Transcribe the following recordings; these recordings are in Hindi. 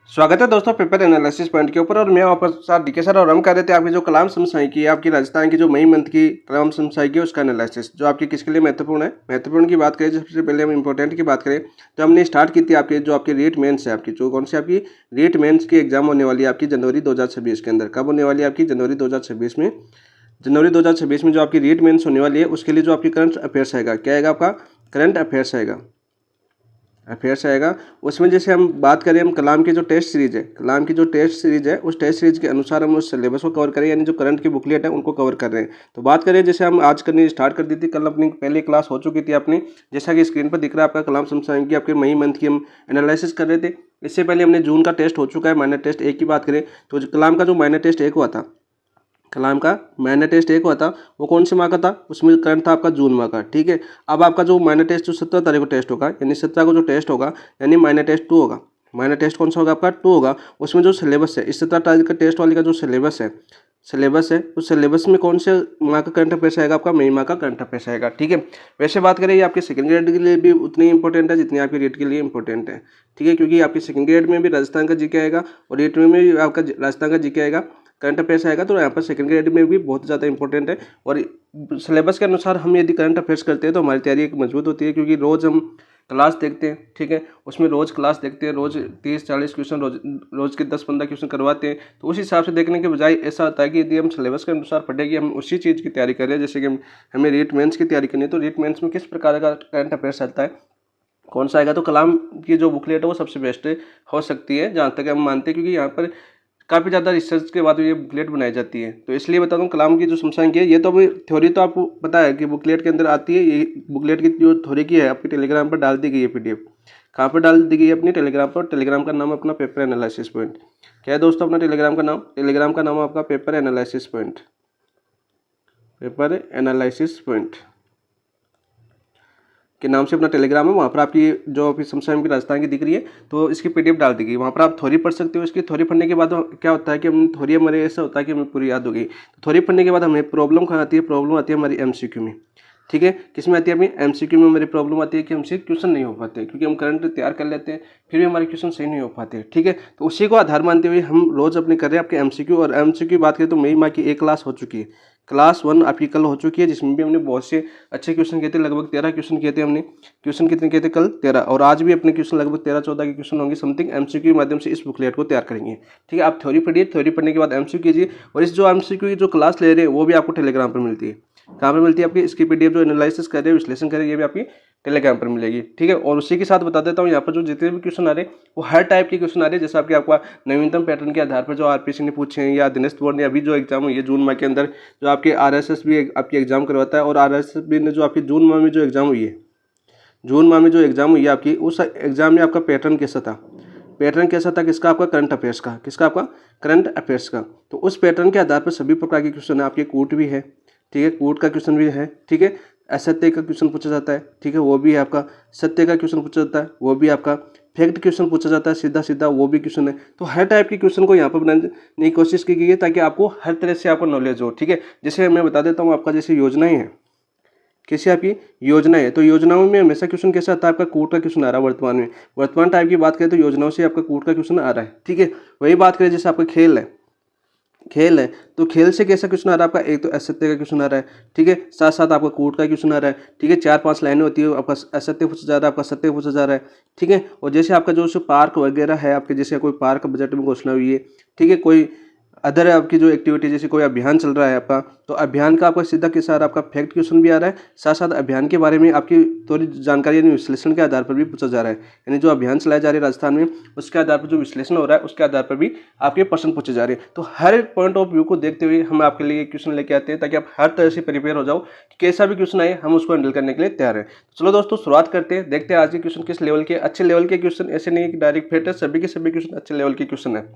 स्वागत है दोस्तों पेपर एनालिसिस पॉइंट के ऊपर। और मैं आपके साथ डीके सर और हम कर रहे थे आपकी जो कलाम समसाई की आपकी राजस्थान की जो मई मंथ की कलाम समसाई की उसका एनालिसिस जो आपकी किसके लिए महत्वपूर्ण है। महत्वपूर्ण की बात करें सबसे पहले हम इंपॉर्टेंट की बात करें तो हमने स्टार्ट की थी आपकी जो आपकी रीट मेंस है आपकी जो कौन सी आपकी रीट मेंस की एग्जाम होने वाली है आपकी जनवरी 2026 के अंदर। कब होने वाली है आपकी जनवरी 2026 में। जनवरी 2026 में जो आपकी रीट मेंस होने वाली है उसके लिए जो आपकी करंट अफेयर्स आएगा क्या आएगा आपका करंट अफेयर्स आएगा। उसमें जैसे हम बात करें हम कलाम की जो टेस्ट सीरीज है उस टेस्ट सीरीज के अनुसार हम उस सिलेबस को कवर करें यानी जो करंट की बुकलेट है उनको कवर कर रहे हैं। तो बात करें जैसे हम आज करनी स्टार्ट कर दी थी, कल अपनी पहली क्लास हो चुकी थी अपनी, जैसा कि स्क्रीन पर दिख रहा है आपका कलाम समसाई की आपके मई मंथ की हम एनालिसिस कर रहे थे। इससे पहले हमने जून का टेस्ट हो चुका है माइनर टेस्ट एक की बात करें तो कलाम का जो माइनर टेस्ट एक हुआ था, कलाम का माइनर टेस्ट एक हुआ था वो कौन से माह का था, उसमें करंट था आपका जून माह का। ठीक है, अब आपका जो माइनर टेस्ट जो 17 तारीख को टेस्ट होगा यानी 17 को जो टेस्ट होगा यानी माइनर टेस्ट 2 होगा। माइनर टेस्ट कौन सा होगा आपका 2 होगा। उसमें जो सिलेबस है इस 17 तारीख का टेस्ट वाली का जो सिलेबस है उस सिलेबस में कौन से माह का करंट अफेयर्स आएगा आपका मई माह का करंट अफेयर्स आएगा। ठीक है, वैसे बात करें ये आपके सेकंड ग्रेड के लिए भी उतनी इंपॉर्टेंट है जितनी आपकी रेट के लिए इंपॉर्टेंट है। ठीक है, क्योंकि आपके सेकंड ग्रेड में भी राजस्थान का जीके आएगा और रेट में भी आपका राजस्थान का जीके आएगा, करंट अफेयर्स आएगा। तो यहाँ पर सेकंड ग्रेड में भी बहुत ज़्यादा इंपॉर्टेंट है। और सिलेबस के अनुसार हम यदि करंट अफेयर्स करते हैं तो हमारी तैयारी एक मजबूत होती है, क्योंकि रोज़ हम क्लास देखते हैं। ठीक है, उसमें रोज़ क्लास देखते हैं, रोज़ 30-40 क्वेश्चन रोज़ के 10-15 क्वेश्चन करवाते हैं। तो उस हिसाब से देखने के बजाय ऐसा होता है कि यदि हम सिलेबस के अनुसार पढ़ेंगे, हम उसी चीज़ की तैयारी कर रहे हैं, जैसे कि हमें रीट मेंस की तैयारी करनी है तो रीट मेंस में किस प्रकार का करंट अफेयर्स आता है कौन सा आएगा, तो कलाम की जो बुकलेट है वो सबसे बेस्ट हो सकती है जहाँ तक हम मानते हैं, क्योंकि यहाँ पर काफ़ी ज़्यादा रिसर्च के बाद ये बुकलेट बनाई जाती है। तो इसलिए बता दूं कलाम की जो समसाई की है ये तो अभी थ्योरी तो आपको पता है कि बुकलेट के अंदर आती है। ये बुकलेट की जो थ्योरी की है आपकी टेलीग्राम पर डाल दी गई है पीडीएफ। कहाँ पर डाल दी गई है अपनी टेलीग्राम पर। टेलीग्राम का नाम अपना पेपर एनालिसिस पॉइंट। क्या है दोस्तों अपना टेलीग्राम का नाम आपका paper analysis point. Paper analysis point के नाम से अपना टेलीग्राम है। वहाँ पर आपकी जो अभी समसाई की राजस्थान की दिख रही है तो इसकी पीडीएफ डाल दी गई। वहाँ पर आप थ्योरी पढ़ सकते हो। इसकी थ्योरी पढ़ने के बाद क्या होता है कि हम थ्योरी हमारे ऐसा होता है कि हमें पूरी याद हो गई। तो थ्योरी पढ़ने के बाद हमें प्रॉब्लम कहाँ आती है, प्रॉब्लम आती है हमारी एमसीक्यू में। ठीक है, किसमें आती है अपनी एमसीक्यू में हमारी प्रॉब्लम आती है कि हमसे क्वेश्चन नहीं हो पाते, क्योंकि हम करंट तैयार कर लेते हैं फिर भी हमारे क्वेश्चन सही नहीं हो पाते। ठीक है, तो उसी को आधार मानते हुए हम रोज अपने कर रहे हैं आपके एमसीक्यू। और एमसीक्यू बात करें तो मई माह की एक क्लास हो चुकी है, क्लास 1 आपकी कल हो चुकी है, जिसमें भी हमने बहुत से अच्छे क्वेश्चन किए थे। लगभग 13 क्वेश्चन किए थे हमने। क्वेश्चन कितने किए थे कल 13, और आज भी अपने क्वेश्चन लगभग 13-14 के क्वेश्चन होंगे समथिंग एमसीक्यू के माध्यम से इस बुकलेट को तैयार करेंगे। ठीक है, आप थ्योरी पढ़िए, थ्योरी पढ़ने के बाद एमसीक्यू कीजिए। और इस जो एमसीक्यू की जो क्लास ले रहे हैं वो भी आपको टेलीग्राम पर मिलती है। कहाँ पर मिलती है आपकी इसकी पीडीएफ जो एनालिसिस कर रहे हैं विश्लेषण कर रहे हैं ये भी आपकी टेलीग्राम पर मिलेगी। ठीक है, और उसी के साथ बता देता हूँ यहाँ पर जो जितने भी क्वेश्चन आ रहे हैं वो हर टाइप के क्वेश्चन आ रहे हैं। जैसे आपका नवीनतम पैटर्न के आधार पर जो आरपीसी ने पूछे हैं या दिनेश बोर्ड ने अभी जो एग्जाम हुई है जून माह के अंदर जो आपके आरएसएस भी आपकी एग्जाम करवाता है। और आरएसएस भी ने जो आपकी जून माह में जो एग्जाम हुई है आपकी, उस एग्जाम में आपका पैटर्न कैसा था, किसका आपका करंट अफेयर्स का, तो उस पैटर्न के आधार पर सभी प्रकार के क्वेश्चन है आपके। कूट भी है, ठीक है, कूट का क्वेश्चन भी है। ठीक है, असत्य का क्वेश्चन पूछा जाता है, ठीक है, वो भी है आपका। सत्य का क्वेश्चन पूछा जाता है, वो भी आपका। फैक्ट क्वेश्चन पूछा जाता है सीधा सीधा, वो भी क्वेश्चन है। तो हर टाइप के क्वेश्चन को यहाँ पर बनाने की कोशिश की गई है ताकि आपको हर तरह से आपको नॉलेज हो। ठीक है, जैसे मैं बता देता हूँ आपका जैसे योजनाएं हैं, कैसी आपकी योजनाएं है, तो योजनाओं में हमेशा क्वेश्चन कैसा आता है आपका कूट का क्वेश्चन आ रहा है। वर्तमान टाइप की बात करें तो योजनाओं से आपका कूट का क्वेश्चन आ रहा है। ठीक है, वही बात करें जैसे आपका खेल है तो खेल से कैसा क्वेश्चन आ रहा है आपका, एक तो असत्य का क्वेश्चन आ रहा है। ठीक है, साथ साथ आपका कूट का क्वेश्चन आ रहा है। ठीक है, 4-5 लाइनें होती है, आपका असत्य पूछा जा रहा है, आपका सत्य पूछा जा रहा है। ठीक है, और जैसे आपका जो पार्क वगैरह है आपके, जैसे कोई पार्क बजट में घोषणा हुई है। ठीक है, कोई अदर आपकी जो एक्टिविटी जैसे कोई अभियान चल रहा है आपका, तो अभियान का आपका सीधा के साथ आपका फैक्ट क्वेश्चन भी आ रहा है, साथ साथ अभियान के बारे में आपकी थोड़ी जानकारी यानी विश्लेषण के आधार पर भी पूछा जा रहा है। यानी जो अभियान चलाए जा रहे हैं राजस्थान में उसके आधार पर जो विश्लेषण हो रहा है उसके आधार पर भी आपके प्रश्न पूछे जा रहे हैं। तो हर पॉइंट ऑफ व्यू को देखते हुए हम आपके लिए क्वेश्चन लेके आते हैं ताकि आप हर तरह से प्रिपेयर हो जाओ कि कैसा भी क्वेश्चन आए हम उसको हैंडल करने के लिए तैयार है। चलो दोस्तों शुरुआत करते हैं, देखते हैं आज के क्वेश्चन किस लेवल के, अच्छे लेवल के क्वेश्चन, ऐसे नहीं कि डायरेक्ट फेट है, सभी के सभी क्वेश्चन अच्छे लेवल के क्वेश्चन है।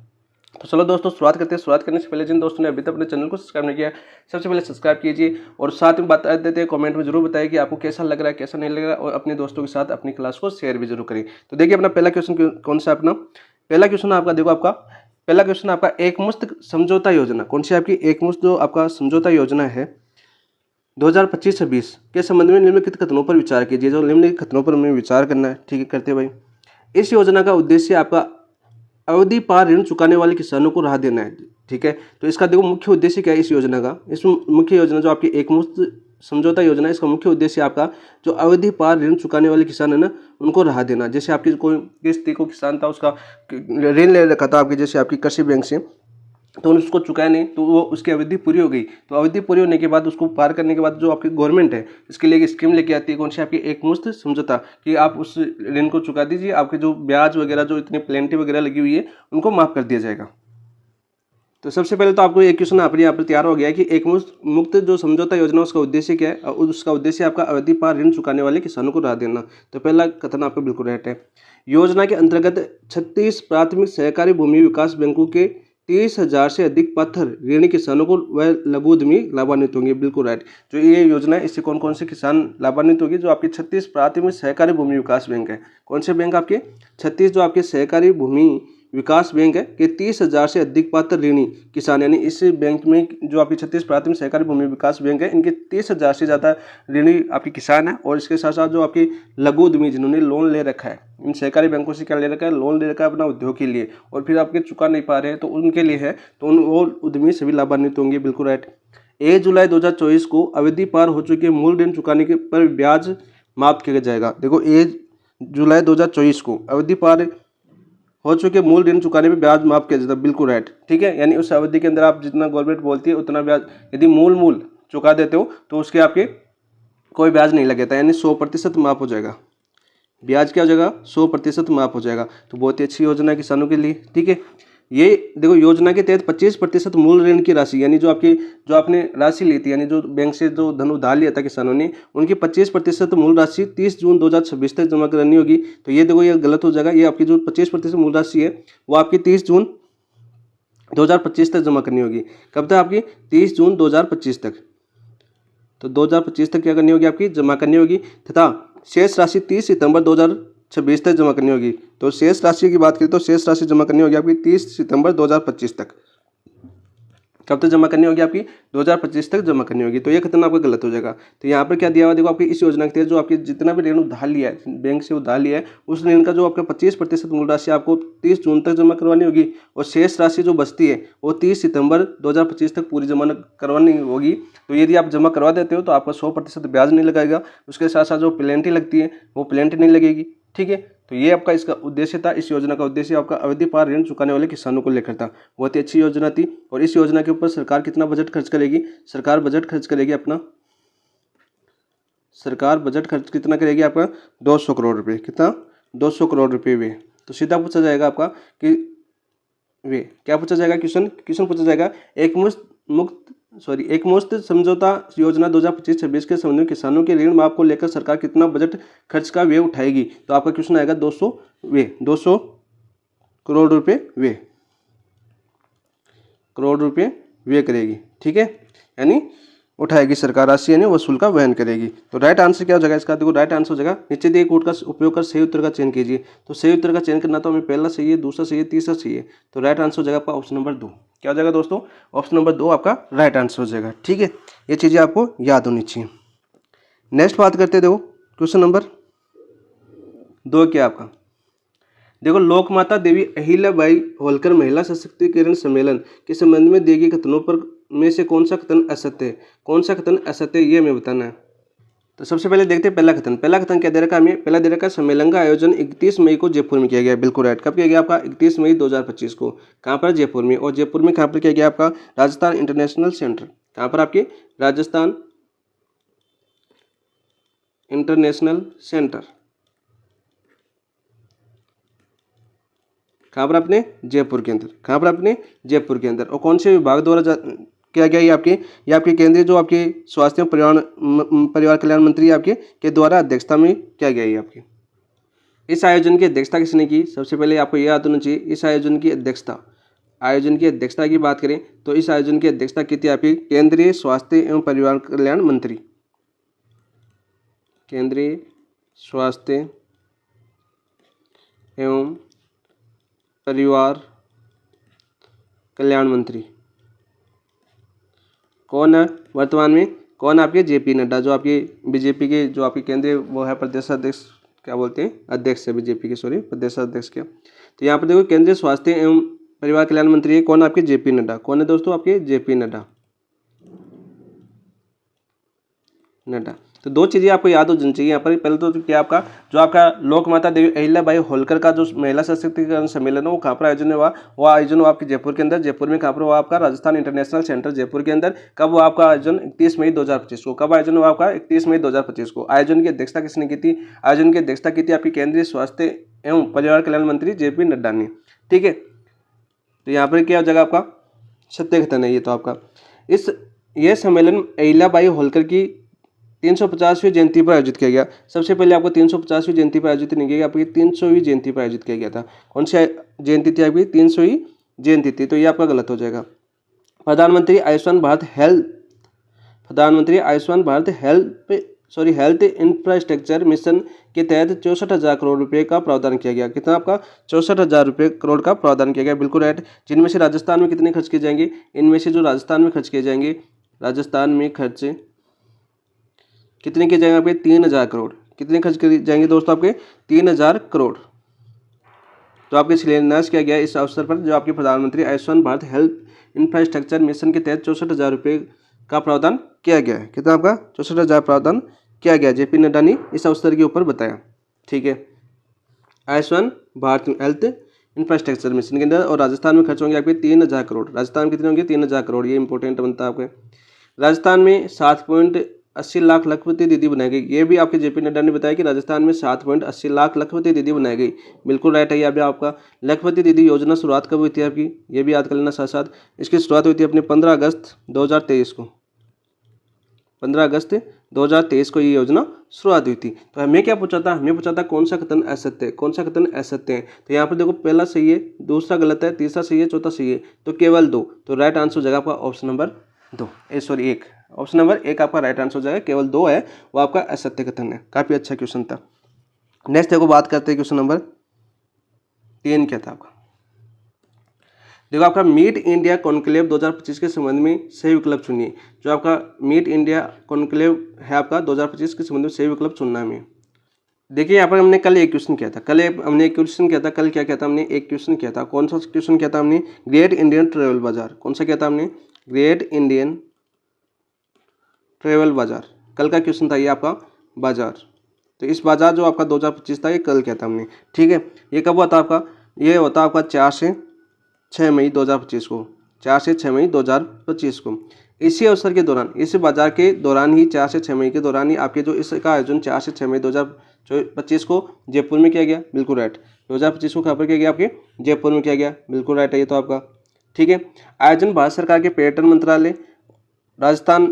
तो चलो दोस्तों शुरुआत करते हैं। शुरुआत करने से पहले जिन दोस्तों ने अभी तक अपने चैनल को सब्सक्राइब नहीं किया सबसे पहले सब्सक्राइब कीजिए और साथ में बता देते हैं, कमेंट में जरूर बताइए कि आपको कैसा लग रहा है कैसा नहीं लग रहा है, और अपने दोस्तों के साथ अपनी क्लास को शेयर भी जरूर करें। तो देखिए अपना पहला क्वेश्चन कौन सा, अपना पहला क्वेश्चन आपका देखो, आपका पहला क्वेश्चन आपका एकमुश्त समझौता योजना, कौन सी आपकी एकमुश्त जो आपका समझौता योजना है 2025-26 के संबंध में निम्नलिखित कथनों पर विचार कीजिए। जो निम्नलिखित कथनों पर हमें विचार करना है, ठीक है, करते भाई। इस योजना का उद्देश्य आपका अवधि पार ऋण चुकाने वाले किसानों को राहत देना है। ठीक है, तो इसका देखो मुख्य उद्देश्य क्या है इस योजना का। इस मुख्य योजना जो आपकी एकमुश्त समझौता योजना है, इसका मुख्य उद्देश्य आपका जो अवधि पार ऋण चुकाने वाले किसान है ना, उनको राहत देना। जैसे आपकी कोई किसी को किसान था, उसका ऋण ले रखा था आपकी, जैसे आपकी कृषि बैंक से, तो उसको चुकाया नहीं, तो वो उसकी अवधि पूरी हो गई। तो अवधि पूरी होने के बाद उसको पार करने के बाद जो आपकी गवर्नमेंट है, इसके लिए एक स्कीम लेके आती है। कौन सी? आपकी एकमुश्त समझौता, कि आप उस ऋण को चुका दीजिए, आपके जो ब्याज वगैरह जो इतनी प्लेंटी वगैरह लगी हुई है उनको माफ कर दिया जाएगा। तो सबसे पहले तो आपको एक क्वेश्चन यहाँ पर तैयार हो गया है कि एक मुक्त जो समझौता योजना उसका उद्देश्य क्या है। और उसका उद्देश्य आपका अवधि पार ऋण चुकाने वाले किसानों को राहत देना। तो पहला कथन आपका बिल्कुल राइट है। योजना के अंतर्गत 36 प्राथमिक सहकारी भूमि विकास बैंकों के 30,000 से अधिक पात्र ऋणी किसानों को व लघु उद्यमी लाभान्वित होंगे। बिल्कुल राइट। जो ये योजना है, इससे कौन कौन से किसान लाभान्वित होंगे? जो आपके 36 प्राथमिक सहकारी भूमि विकास बैंक है। कौन से बैंक? आपके 36 जो आपके सहकारी भूमि विकास बैंक है कि 30,000 से अधिक पात्र ऋणी किसान, यानी इस बैंक में जो आपकी 36 प्राथमिक सहकारी भूमि विकास बैंक है, इनके 30,000 से ज़्यादा ऋणी आपके किसान है। और इसके साथ साथ जो आपकी लघु उद्यमी जिन्होंने लोन ले रखा है, इन सहकारी बैंकों से क्या ले रखा है? लोन ले रखा है अपना उद्योग के लिए, और फिर आपके चुका नहीं पा रहे हैं, तो उनके लिए है, तो उन और उद्यमी सभी लाभान्वित होंगे। बिल्कुल राइट। 1 जुलाई 2024 को अवधि पार हो चुके मूल ऋण चुकाने के पर ब्याज माफ किया जाएगा। देखो 1 जुलाई 2024 को अवधि पार हो चुके मूल ऋण चुकाने पे ब्याज माफ किया जाता है। बिल्कुल राइट। ठीक है, यानी उस अवधि के अंदर आप जितना गवर्नमेंट बोलती है उतना ब्याज यदि मूल चुका देते हो तो उसके आपके कोई ब्याज नहीं लगेगा, यानी 100% माफ हो जाएगा। ब्याज क्या हो जाएगा? 100% माफ हो जाएगा। तो बहुत ही अच्छी योजना है किसानों के लिए। ठीक है, ये देखो योजना के तहत 25% मूल ऋण की राशि, यानी जो आपने राशि ली थी, यानी जो बैंक से जो धन उधार लिया था किसानों ने, उनकी 25% मूल राशि 30 जून 2026 तक जमा करनी होगी। तो ये देखो ये गलत हो जाएगा। ये आपकी जो 25% मूल राशि है वो आपकी 30 जून 2025 तक जमा करनी होगी। कब तक? आपकी 30 जून 2025 तक। तो 2025 तक क्या करनी होगी? आपकी जमा करनी होगी, तथा शेष राशि 30 सितंबर 2026 तक जमा करनी होगी। तो शेष राशि की बात करें तो शेष राशि जमा करनी होगी आपकी 30 सितंबर 2025 तक। कब तक जमा करनी होगी? आपकी 2025 तक जमा करनी होगी। तो ये कथन आपका गलत हो जाएगा। तो यहाँ पर क्या दिया हुआ देखो, आपकी इस योजना के तहत जो आपकी जितना भी ऋण उधार लिया है, बैंक से उधार लिया है, उस ऋण का जो आपका 25% मूल राशि आपको 30 जून तक जमा करवानी होगी, और शेष राशि जो बचती है वो 30 सितंबर 2025 तक पूरी जमा करवानी होगी। तो यदि आप जमा करवा देते हो तो आपका 100% ब्याज नहीं लगाएगा, उसके साथ साथ जो पेनल्टी लगती है वो पेनल्टी नहीं लगेगी। ठीक है, तो ये आपका इसका उद्देश्य था। इस योजना का उद्देश्य आपका अवधि पार ऋण चुकाने वाले किसानों को लेकर था। बहुत ही अच्छी योजना थी। और इस योजना के ऊपर सरकार कितना बजट खर्च करेगी? सरकार बजट खर्च करेगी अपना, सरकार बजट खर्च कितना करेगी? आपका 200 करोड़ रुपए। कितना? 200 करोड़ रुपए वे। तो सीधा पूछा जाएगा आपका कि वे क्या पूछा जाएगा? क्वेश्चन पूछा जाएगा एकमुश्त समझौता योजना 2025-26 के संबंध में किसानों के ऋण माफ को लेकर सरकार कितना बजट खर्च का व्यय उठाएगी? तो आपका क्वेश्चन आएगा 200 करोड़ रुपए व्यय करेगी। ठीक है, यानी उठाएगी सरकार राशि, यानी वसूल का वहन करेगी। तो राइट आंसर क्या हो जाएगा इसका? देखो राइट आंसर हो जाएगा नीचे दिए कोड का उपयोग कर सही उत्तर का चयन कीजिए। तो सही उत्तर का चयन करना तो हमें पहला सही है, दूसरा सही है, तीसरा सही है। तो राइट आंसर हो जाएगा आपका ऑप्शन नंबर 2। क्या हो जाएगा दोस्तों? ऑप्शन नंबर 2 आपका राइट आंसर हो जाएगा। ठीक है, ये चीज़ें आपको याद होनी चाहिए। नेक्स्ट बात करते हैं, देखो क्वेश्चन नंबर 2 क्या आपका? देखो लोकमाता देवी अहिल्याबाई होलकर महिला सशक्तिकरण सम्मेलन के संबंध में दिए गए कथनों पर में से कौन सा कथन असत्य है? कौन सा कथन असत्य है ये हमें बताना है। तो सबसे पहले देखते हैं पहला कथन। पहला कथन क्या दे रखा है हमें? पहला दे रखा है सम्मेलन का आयोजन 31 मई को जयपुर में किया गया। बिल्कुल राइट। कब किया गया? आपका 31 मई 2025 को। कहाँ पर? जयपुर में। और जयपुर में कहाँ पर किया गया? आपका राजस्थान इंटरनेशनल सेंटर। कहाँ पर? आपके राजस्थान इंटरनेशनल सेंटर। कहाँ पर? अपने जयपुर के अंदर। कहाँ पर? अपने जयपुर के अंदर। और कौन से विभाग द्वारा किया गया? ये आपके केंद्रीय जो आपके स्वास्थ्य एवं परिवार कल्याण मंत्री आपके के द्वारा अध्यक्षता में किया गया है आपके। इस आयोजन की अध्यक्षता किसने की? सबसे पहले आपको यह याद होना चाहिए, इस आयोजन की अध्यक्षता की बात करें तो इस आयोजन की अध्यक्षता की थी आपकी केंद्रीय स्वास्थ्य एवं परिवार कल्याण मंत्री। केंद्रीय स्वास्थ्य एवं परिवार कल्याण मंत्री कौन है वर्तमान में? कौन? आपके जेपी नड्डा, जो आपके बीजेपी के जो आपके केंद्रीय वो है प्रदेश अध्यक्ष क्या बोलते हैं, अध्यक्ष है बीजेपी के, सॉरी प्रदेश अध्यक्ष के। तो यहाँ पर देखो केंद्रीय स्वास्थ्य एवं परिवार कल्याण मंत्री है कौन, आपके जेपी नड्डा। कौन है दोस्तों, आपके जेपी नड्डा। तो दो चीज़ें आपको याद हो जानी चाहिए यहाँ पर। पहले तो क्या आपका जो आपका लोक माता देवी अहिल्याबाई होलकर का जो महिला सशक्तिकरण सम्मेलन है वो कहाँ पर आयोजन हुआ, वो आयोजन हुआ आपके जयपुर के अंदर। जयपुर में कहाँ पर हुआ आपका, राजस्थान इंटरनेशनल सेंटर जयपुर के अंदर। कब हुआ आपका आयोजन, 31 मई 2025 को। कब आयोजन हुआ आपका, 31 मई 2025 को। आयोजन की अध्यक्षता किसने की थी, आयोजन की अध्यक्षता की थी आपकी केंद्रीय स्वास्थ्य एवं परिवार कल्याण मंत्री जेपी नड्डा ने। ठीक है, तो यहाँ पर क्या हो जाएगा आपका सत्य कथन है ये। तो आपका यह सम्मेलन अहिल्याबाई होलकर की 350वीं जयंती पर आयोजित किया गया। सबसे पहले आपको 350वीं जयंती पर आयोजित नहीं किया गया, आपकी 300वीं जयंती पर आयोजित किया गया था। कौन सी जयंती थी आपकी, 300वीं जयंती थी। तो ये आपका गलत हो जाएगा। प्रधानमंत्री Ayushman Bharat health infrastructure mission के तहत 64,000 करोड़ रुपए का प्रावधान किया गया। कितना आपका, 64,000 करोड़ का प्रावधान किया गया, बिल्कुल राइट। जिनमें से राजस्थान में कितने खर्च किए जाएंगे, इनमें से जो राजस्थान में खर्च किए जाएंगे, राजस्थान में खर्च कितने किए जाएंगे आपके, 3,000 करोड़। कितने खर्च किए जाएंगे दोस्तों आपके, 3,000 करोड़। तो आपके शिलान्यास किया गया इस अवसर पर, जो आपके प्रधानमंत्री Ayushman Bharat health infrastructure mission के तहत 64,000 रुपये का प्रावधान किया गया है। कितना आपका, 64,000 प्रावधान किया गया, जेपी नड्डा ने इस अवसर के ऊपर बताया। ठीक है, Ayushman Bharat health infrastructure mission के अंदर। और राजस्थान में खर्च होंगे आपके 3,000 करोड़। राजस्थान में कितने होंगे, 3,000 करोड़। ये इंपॉर्टेंट बनता है आपके। राजस्थान में 7.80 लाख लखपति दीदी बनाई गई। ये भी आपके जेपी नड्डा ने बताया कि राजस्थान में 7.80 लाख लखपति दीदी बनाई गई, बिल्कुल राइट है। ये अभी आपका लखपति दीदी योजना शुरुआत कब हुई थी आपकी, ये भी याद कर लेना साथ साथ। इसकी शुरुआत हुई थी अपने 15 अगस्त 2023 को। 15 अगस्त 2023 को ये योजना शुरुआत हुई थी। तो हमें क्या पूछा था, हमें पूछा था कौन सा कथन असत्य है, कौन सा कथन असत्य है। तो यहाँ पर देखो पहला सही है, दूसरा गलत है, तीसरा सही है, चौथा सही है। तो केवल 2। तो राइट आंसर हो जाएगा आपका option number 2, sorry 1। Option number 1 आपका राइट आंसर हो जाएगा। केवल 2 है वो आपका असत्य कथन है। काफी अच्छा क्वेश्चन था। नेक्स्ट देखो बात करते हैं क्वेश्चन नंबर 3 क्या था आपका। देखो आपका मीट इंडिया कॉन्क्लेव 2025 के संबंध में सही विकल्प चुनिए। जो आपका मीट इंडिया कॉन्क्लेव है आपका 2025 के संबंध में सही विकल्प चुनना है। हमें देखिए यहाँ पर हमने कल एक क्वेश्चन किया था, कल क्या किया था हमने, एक क्वेश्चन किया था। कौन सा क्वेश्चन किया था हमने, ग्रेट इंडियन ट्रेवल बाजार। कौन सा किया था हमने, ग्रेट इंडियन ट्रेवल बाजार। कल का क्वेश्चन था ये आपका बाजार। तो इस बाजार जो आपका 2025 था ये कल किया था हमने। ठीक है, ये कब हुआ था आपका, ये होता आपका 4 से 6 मई 2025 को। 4 से 6 मई 2025 को। इसी अवसर के दौरान, इस बाजार के दौरान ही 4 से 6 मई के दौरान ही आपके जो इसका आयोजन 4 से 6 मई 2025 को जयपुर में किया गया, बिल्कुल राइट। 2025 को कहाँ पर किया गया, आपके जयपुर में किया गया, बिल्कुल राइट है ये तो आपका। ठीक है, आयोजन भारत सरकार के पर्यटन मंत्रालय, राजस्थान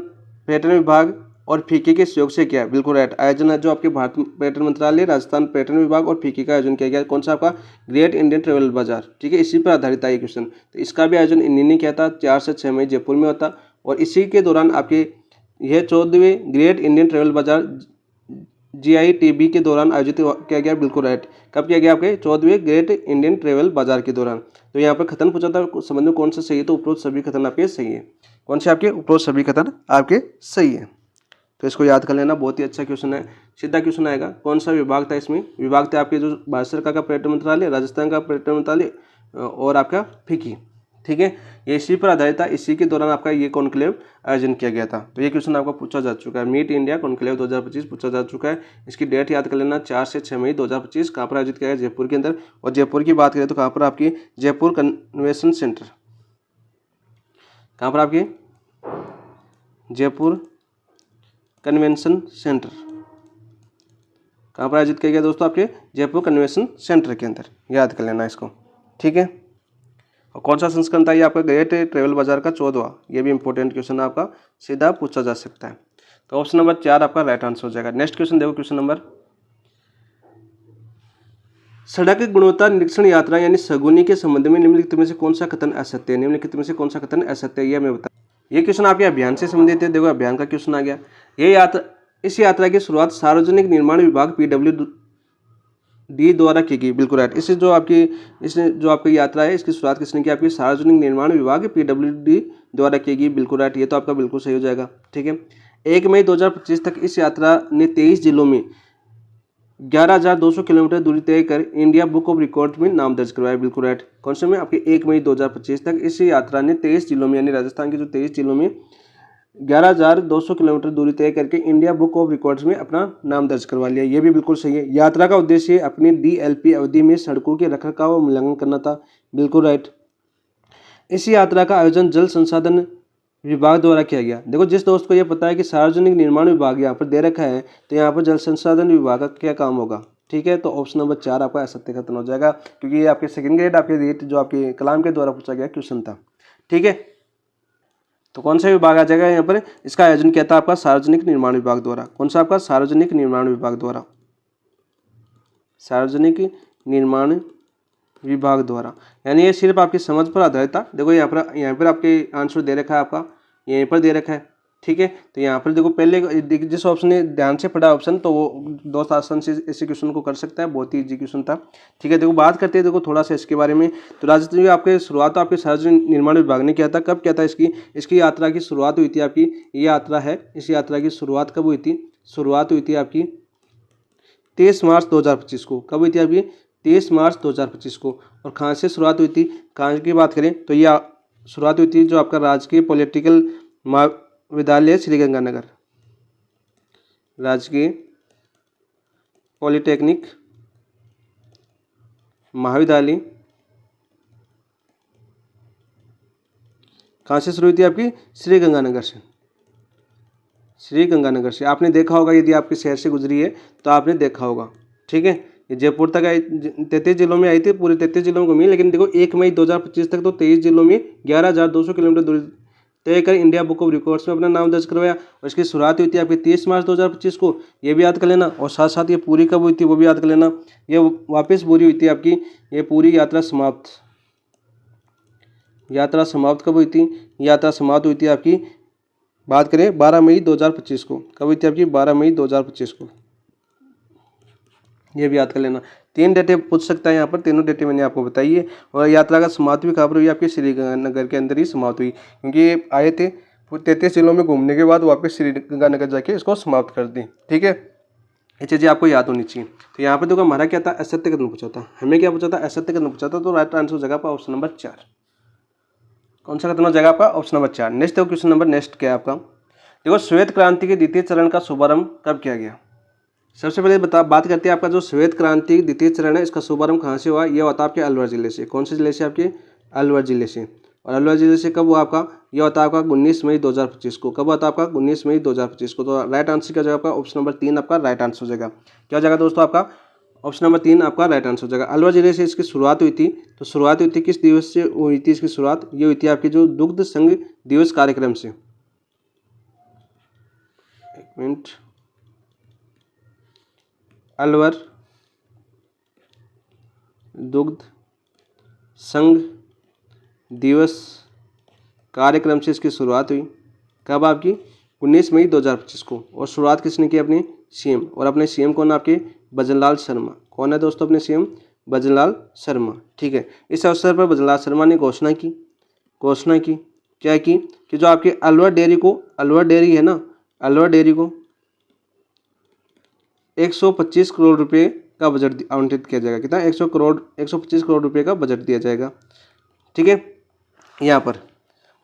पर्यटन विभाग और फीकी के सहयोग से किया, बिल्कुल राइट। आयोजन है जो आपके भारत पर्यटन मंत्रालय, राजस्थान पर्यटन विभाग और फीकी का आयोजन किया गया। कौन सा आपका, ग्रेट इंडियन ट्रेवल बाजार। ठीक है, इसी पर आधारित है ये क्वेश्चन। तो इसका भी आयोजन इन्हीं ने किया था, 4 से 6 मई जयपुर में होता। और इसी के दौरान आपके यह 14वें ग्रेट इंडियन ट्रेवल बाजार GITB के दौरान आयोजित किया गया, बिल्कुल राइट। कब किया गया, आपके 14वें ग्रेट इंडियन ट्रेवल बाजार के दौरान। तो यहाँ पर कथन पूछा था संबंध में कौन सा सही है, तो उपरोक्त सभी कथन आपके सही है। कौन से आपके, उपरोक्त सभी कथन आपके सही है। तो इसको याद कर लेना, बहुत ही अच्छा क्वेश्चन है। सीधा क्वेश्चन आएगा, कौन सा विभाग था इसमें, विभाग थे आपके जो भारत सरकार का पर्यटन मंत्रालय, राजस्थान का पर्यटन मंत्रालय और आपका फीकी। ठीक है, ये इसी पर आधारित था। इसी के दौरान आपका ये कॉन्क्लेव आयोजन किया गया था। तो ये क्वेश्चन आपका पूछा जा चुका है, मीट इंडिया कॉन्क्लेव 2025 पूछा जा चुका है। इसकी डेट याद कर लेना, 4 से 6 मई 2025 कहाँ पर आयोजित किया गया, जयपुर के अंदर। और जयपुर की बात करें तो कहाँ पर, आपकी जयपुर कन्वेंशन सेंटर। कहाँ पर आपकी, जयपुर कन्वेंशन सेंटर। कहाँ पर आयोजित किया गया दोस्तों, आपके जयपुर कन्वेंशन सेंटर के अंदर। याद कर लेना इसको। ठीक है, और कौन सा संस्करण था ये आपका, ग्रेट ट्रेवल बाजार का 14वां। ये भी इंपॉर्टेंट क्वेश्चन आपका सीधा पूछा जा सकता है। तो ऑप्शन नंबर 4 आपका राइट आंसर हो जाएगा। नेक्स्ट क्वेश्चन देखो, क्वेश्चन नंबर, सड़क गुणवत्ता निरीक्षण यात्रा यानी सगुनी के संबंध में निम्नलिखित में से कौन सा कथन असत्य है। निम्नलिखित में से कौन सा कथन असत्य है, ये हमें बता। ये क्वेश्चन आपके अभियान से संबंधित है। देखो अभियान का क्वेश्चन आ गया। इस यात्रा की शुरुआत सार्वजनिक निर्माण विभाग PWD द्वारा की गई, बिल्कुल राइट। इससे जो आपकी यात्रा है, इसकी शुरुआत किसने की, आपकी सार्वजनिक निर्माण विभाग PWD द्वारा की गई, बिल्कुल राइट। ये तो आपका बिल्कुल सही हो जाएगा। ठीक है, 1 मई 2025 तक इस यात्रा ने 23 जिलों में 11,200 किलोमीटर दूरी तय कर इंडिया बुक ऑफ रिकॉर्ड में नाम दर्ज करवाया। बिल्कुल राइट। कौन से में आपके 1 मई 2025 तक इस यात्रा ने 23 जिलों में यानी राजस्थान के जो 23 जिलों में 11,200 किलोमीटर दूरी तय करके इंडिया बुक ऑफ रिकॉर्ड्स में अपना नाम दर्ज करवा लिया। ये भी बिल्कुल सही है। यात्रा का उद्देश्य अपनी DLP अवधि में सड़कों के रखरखाव और मूल्यांकन करना था। बिल्कुल राइट। इस यात्रा का आयोजन जल संसाधन विभाग द्वारा किया गया। देखो जिस दोस्त को ये पता है कि सार्वजनिक निर्माण विभाग यहाँ पर दे रखा है तो यहाँ पर जल संसाधन विभाग का क्या काम होगा, ठीक है। तो ऑप्शन नंबर 4 आपका असत्य खत्म हो जाएगा, क्योंकि ये आपके सेकंड ग्रेड आपके रेट जो आपके कलाम के द्वारा पूछा गया क्वेश्चन था, ठीक है। तो कौन सा विभाग आ जाएगा यहाँ पर, इसका आयोजन किया था आपका सार्वजनिक निर्माण विभाग द्वारा। कौन सा आपका, सार्वजनिक निर्माण विभाग द्वारा, सार्वजनिक निर्माण विभाग द्वारा। यानी ये सिर्फ आपकी समझ पर आधारित था। देखो यहाँ पर आपके आंसर दे रखा है, आपका यहीं पर दे रखा है, ठीक है। तो यहाँ पर देखो पहले जिस ऑप्शन ने ध्यान से पढ़ा ऑप्शन तो वो दोस्त आसान से इसी क्वेश्चन को कर सकता है, बहुत ही इजी क्वेश्चन था, ठीक है। देखो बात करते हैं देखो थोड़ा सा इसके बारे में। तो राजस्थान आपके शुरुआत आपके सार्वजनिक निर्माण विभाग ने किया था। कब किया था इसकी यात्रा की शुरुआत हुई थी आपकी, ये यात्रा है, इस यात्रा की शुरुआत कब हुई थी, शुरुआत हुई थी आपकी 23 मार्च 2025 को। कब हुई थी आपकी, 23 मार्च 2025 को। और कहाँ से शुरुआत हुई थी, कहाँ की बात करें तो ये शुरुआत हुई थी जो आपका राजकीय पॉलिटिकल महाविद्यालय श्रीगंगानगर, राजकीय पॉलिटेक्निक महाविद्यालय कहाँ से शुरू हुई थी आपकी, श्रीगंगानगर से, श्रीगंगानगर से। आपने देखा होगा यदि आपके शहर से गुजरी है तो आपने देखा होगा, ठीक है। ये जयपुर तक आई, 33 जिलों में आई थी, पूरे 33 जिलों में घूमी। लेकिन देखो 1 मई 2025 तक तो 23 जिलों में 11,200 किलोमीटर दूरी तय कर इंडिया बुक ऑफ रिकॉर्ड्स में अपना नाम दर्ज करवाया। और इसकी शुरुआत हुई थी आपकी 30 मार्च 2025 को, ये भी याद कर लेना। और साथ साथ ये पूरी कब हुई थी वो भी याद कर लेना। ये वापस पूरी हुई थी आपकी, ये पूरी यात्रा समाप्त, यात्रा समाप्त कब हुई थी, यात्रा समाप्त हुई थी आपकी, बात करें 12 मई 2025 को। कब हुई थी आपकी, 12 मई 2025 को, ये भी याद कर लेना। 3 डेटें पूछ सकता है यहाँ पर, तीनों डेटें मैंने आपको बताई है। और यात्रा का समाप्त भी खबर हुई आपकी श्रीगंगानगर के अंदर ही समाप्त हुई, क्योंकि ये आए थे 33 जिलों में घूमने के बाद वापस श्रीगंगानगर जाके इसको समाप्त कर दी, ठीक है। ये चीज़ें आपको याद होनी चाहिए। तो यहाँ पर देखो हमारा क्या था, असत्य कथन पूछा था, हमें क्या पूछा था, असत्य कथन पूछा था। तो राइट आंसर हो जाएगा आपका ऑप्शन नंबर 4। कौन सा कथन हो जाएगा आपका, ऑप्शन नंबर 4। नेक्स्ट देखो क्वेश्चन नंबर नेक्स्ट क्या है आपका, देखो श्वेत क्रांति के द्वितीय चरण का शुभारंभ कब किया गया। सबसे पहले बात करते हैं आपका जो श्वेत क्रांति द्वितीय चरण है, इसका शुभारंभ कहाँ से हुआ, यह होता है आपके अलवर जिले से। कौन से जिले से, आपके अलवर जिले से। और अलवर जिले से कब हुआ आपका, यह होता है आपका 19 मई 2025 को। कब होता है आपका, 19 मई 2025 को। तो राइट आंसर क्या हो जाएगा आपका, ऑप्शन नंबर 3 आपका राइट आंसर हो जाएगा। क्या हो जाएगा दोस्तों आपका, ऑप्शन नंबर 3 आपका राइट आंसर हो जाएगा। अलवर जिले से इसकी शुरुआत हुई थी। तो शुरुआत हुई थी किस दिवस से हुई थी इसकी शुरुआत, ये हुई थी आपकी जो दुग्ध संघ दिवस कार्यक्रम से। एक मिनट, अलवर दुग्ध संघ दिवस कार्यक्रम से इसकी शुरुआत हुई। कब आपकी, 19 मई 2025 को। और शुरुआत किसने की, अपने सीएम। और अपने सीएम कौन, आपके भजनलाल शर्मा। कौन है दोस्तों अपने सीएम, भजनलाल शर्मा, ठीक है। इस अवसर पर भजनलाल शर्मा ने घोषणा की, क्या की कि जो आपके अलवर डेयरी को, अलवर डेयरी है ना, अलवर डेयरी को 125 करोड़ रुपए का बजट आवंटित किया जाएगा। कितना, 125 करोड़ रुपए का बजट दिया जाएगा, ठीक है यहाँ पर।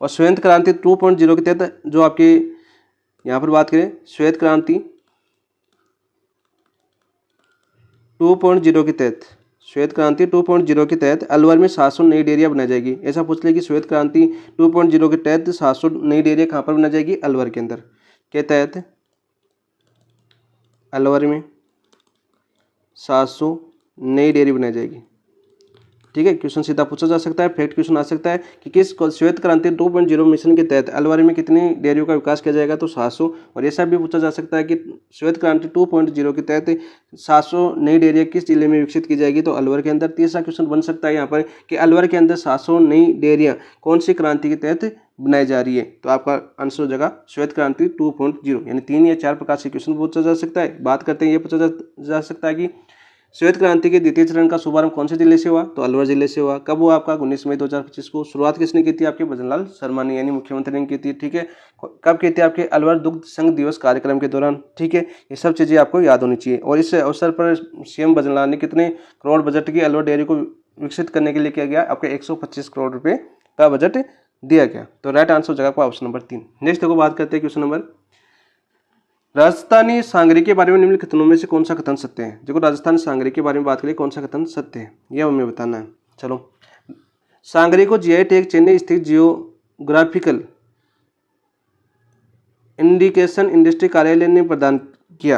और श्वेत क्रांति 2.0 के तहत जो आपके यहाँ पर बात करें, श्वेत क्रांति 2.0 के तहत, श्वेत क्रांति 2.0 के तहत अलवर में 700 नई डेयरियाँ बनाई जाएगी। ऐसा पूछ ले कि श्वेत क्रांति 2.0 के तहत 700 नई डेयरियाँ कहाँ पर बनाई जाएगी, अलवर के अंदर के तहत, अलवर में 700 नई डेयरी बनाई जाएगी, ठीक है। क्वेश्चन सीधा पूछा जा सकता है, फैक्ट क्वेश्चन आ सकता है कि किस श्वेत क्रांति 2.0 मिशन के तहत अलवर में कितनी डेयरियों का विकास किया जाएगा, तो 700। और ऐसा भी पूछा जा सकता है कि श्वेत क्रांति 2.0 के तहत 700 नई डेयरियाँ किस जिले में विकसित की जाएगी, तो अलवर के अंदर। तीसरा क्वेश्चन बन सकता है यहाँ पर कि अलवर के अंदर 700 नई डेयरियाँ कौन सी क्रांति के तहत बनाई जा रही है, तो आपका आंसर हो जाएगा श्वेत क्रांति 2.0। यानी 3 या 4 प्रकार से क्वेश्चन पूछा जा सकता है। बात करते हैं, ये पूछा जा सकता है कि श्वेत क्रांति के द्वितीय चरण का शुभारंभ कौन से जिले से हुआ? तो अलवर जिले से हुआ। कब हुआ आपका? 19 मई 2025 को। शुरुआत किसने की थी? आपके भजनलाल शर्मा ने, यानी मुख्यमंत्री ने की थी। ठीक है, कब की थी? आपके अलवर दुग्ध संघ दिवस कार्यक्रम के दौरान। ठीक है, ये सब चीजें आपको याद होनी चाहिए। और इस अवसर पर सीएम भजनलाल ने कितने करोड़ बजट की अलवर डेयरी को विकसित करने के लिए किया गया? आपके 125 करोड़ रुपए का बजट दिया गया। तो राइट आंसर हो जाएगा आपका ऑप्शन नंबर 3। नेक्स्ट देखो, बात करते हैं क्वेश्चन नंबर, राजस्थानी सांगरी के बारे में निम्नलिखित कथनों में से कौन सा कथन सत्य है? देखो, राजस्थानी सांगरी के बारे में बात करें, कौन सा कथन सत्य है यह हमें बताना है। चलो, सांगरी को जीआई टैग चेन्नई स्थित जियोग्राफिकल इंडिकेशन इंडस्ट्री कार्यालय ने प्रदान किया।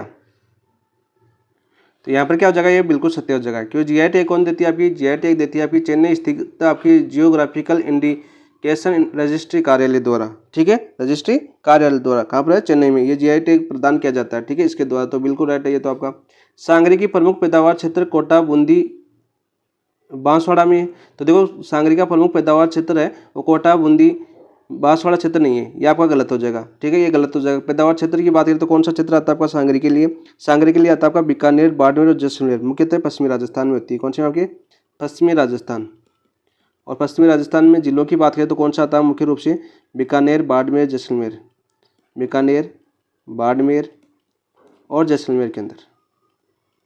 तो यहाँ पर क्या हो जाएगा? ये बिल्कुल सत्य हो जाएगा। क्यों? जीआई टैग कौन देती है? आपकी जीआई टैग देती है आपकी चेन्नई स्थित आपकी जियोग्राफिकल इंडिकेशन रजिस्ट्री कार्यालय द्वारा। ठीक है, रजिस्ट्री कार्यालय द्वारा। कहाँ पर है? चेन्नई में ये जीआई टैग प्रदान किया जाता है। ठीक है, इसके द्वारा। तो बिल्कुल राइट है ये तो आपका। सांगरी की प्रमुख पैदावार क्षेत्र कोटा, बूंदी, बांसवाड़ा में। तो देखो, सांगरी का प्रमुख पैदावार क्षेत्र है वो कोटा, बूंदी, बांसवाड़ा क्षेत्र नहीं है, ये आपका गलत हो जाएगा। ठीक है, ये गलत हो जाएगा। पैदावार क्षेत्र की बात करें तो कौन सा क्षेत्र आता है आपका सांगरी के लिए? सांगरी के लिए आता है आपका बीकानेर, बाड़मेर और जैसलमेर। मुख्यतः पश्चिमी राजस्थान में होती है। कौन सी आपके? पश्चिमी राजस्थान। और पश्चिमी राजस्थान में जिलों की बात करें तो कौन सा आता है मुख्य रूप से? बीकानेर, बाड़मेर, जैसलमेर। बीकानेर, बाड़मेर और जैसलमेर के अंदर।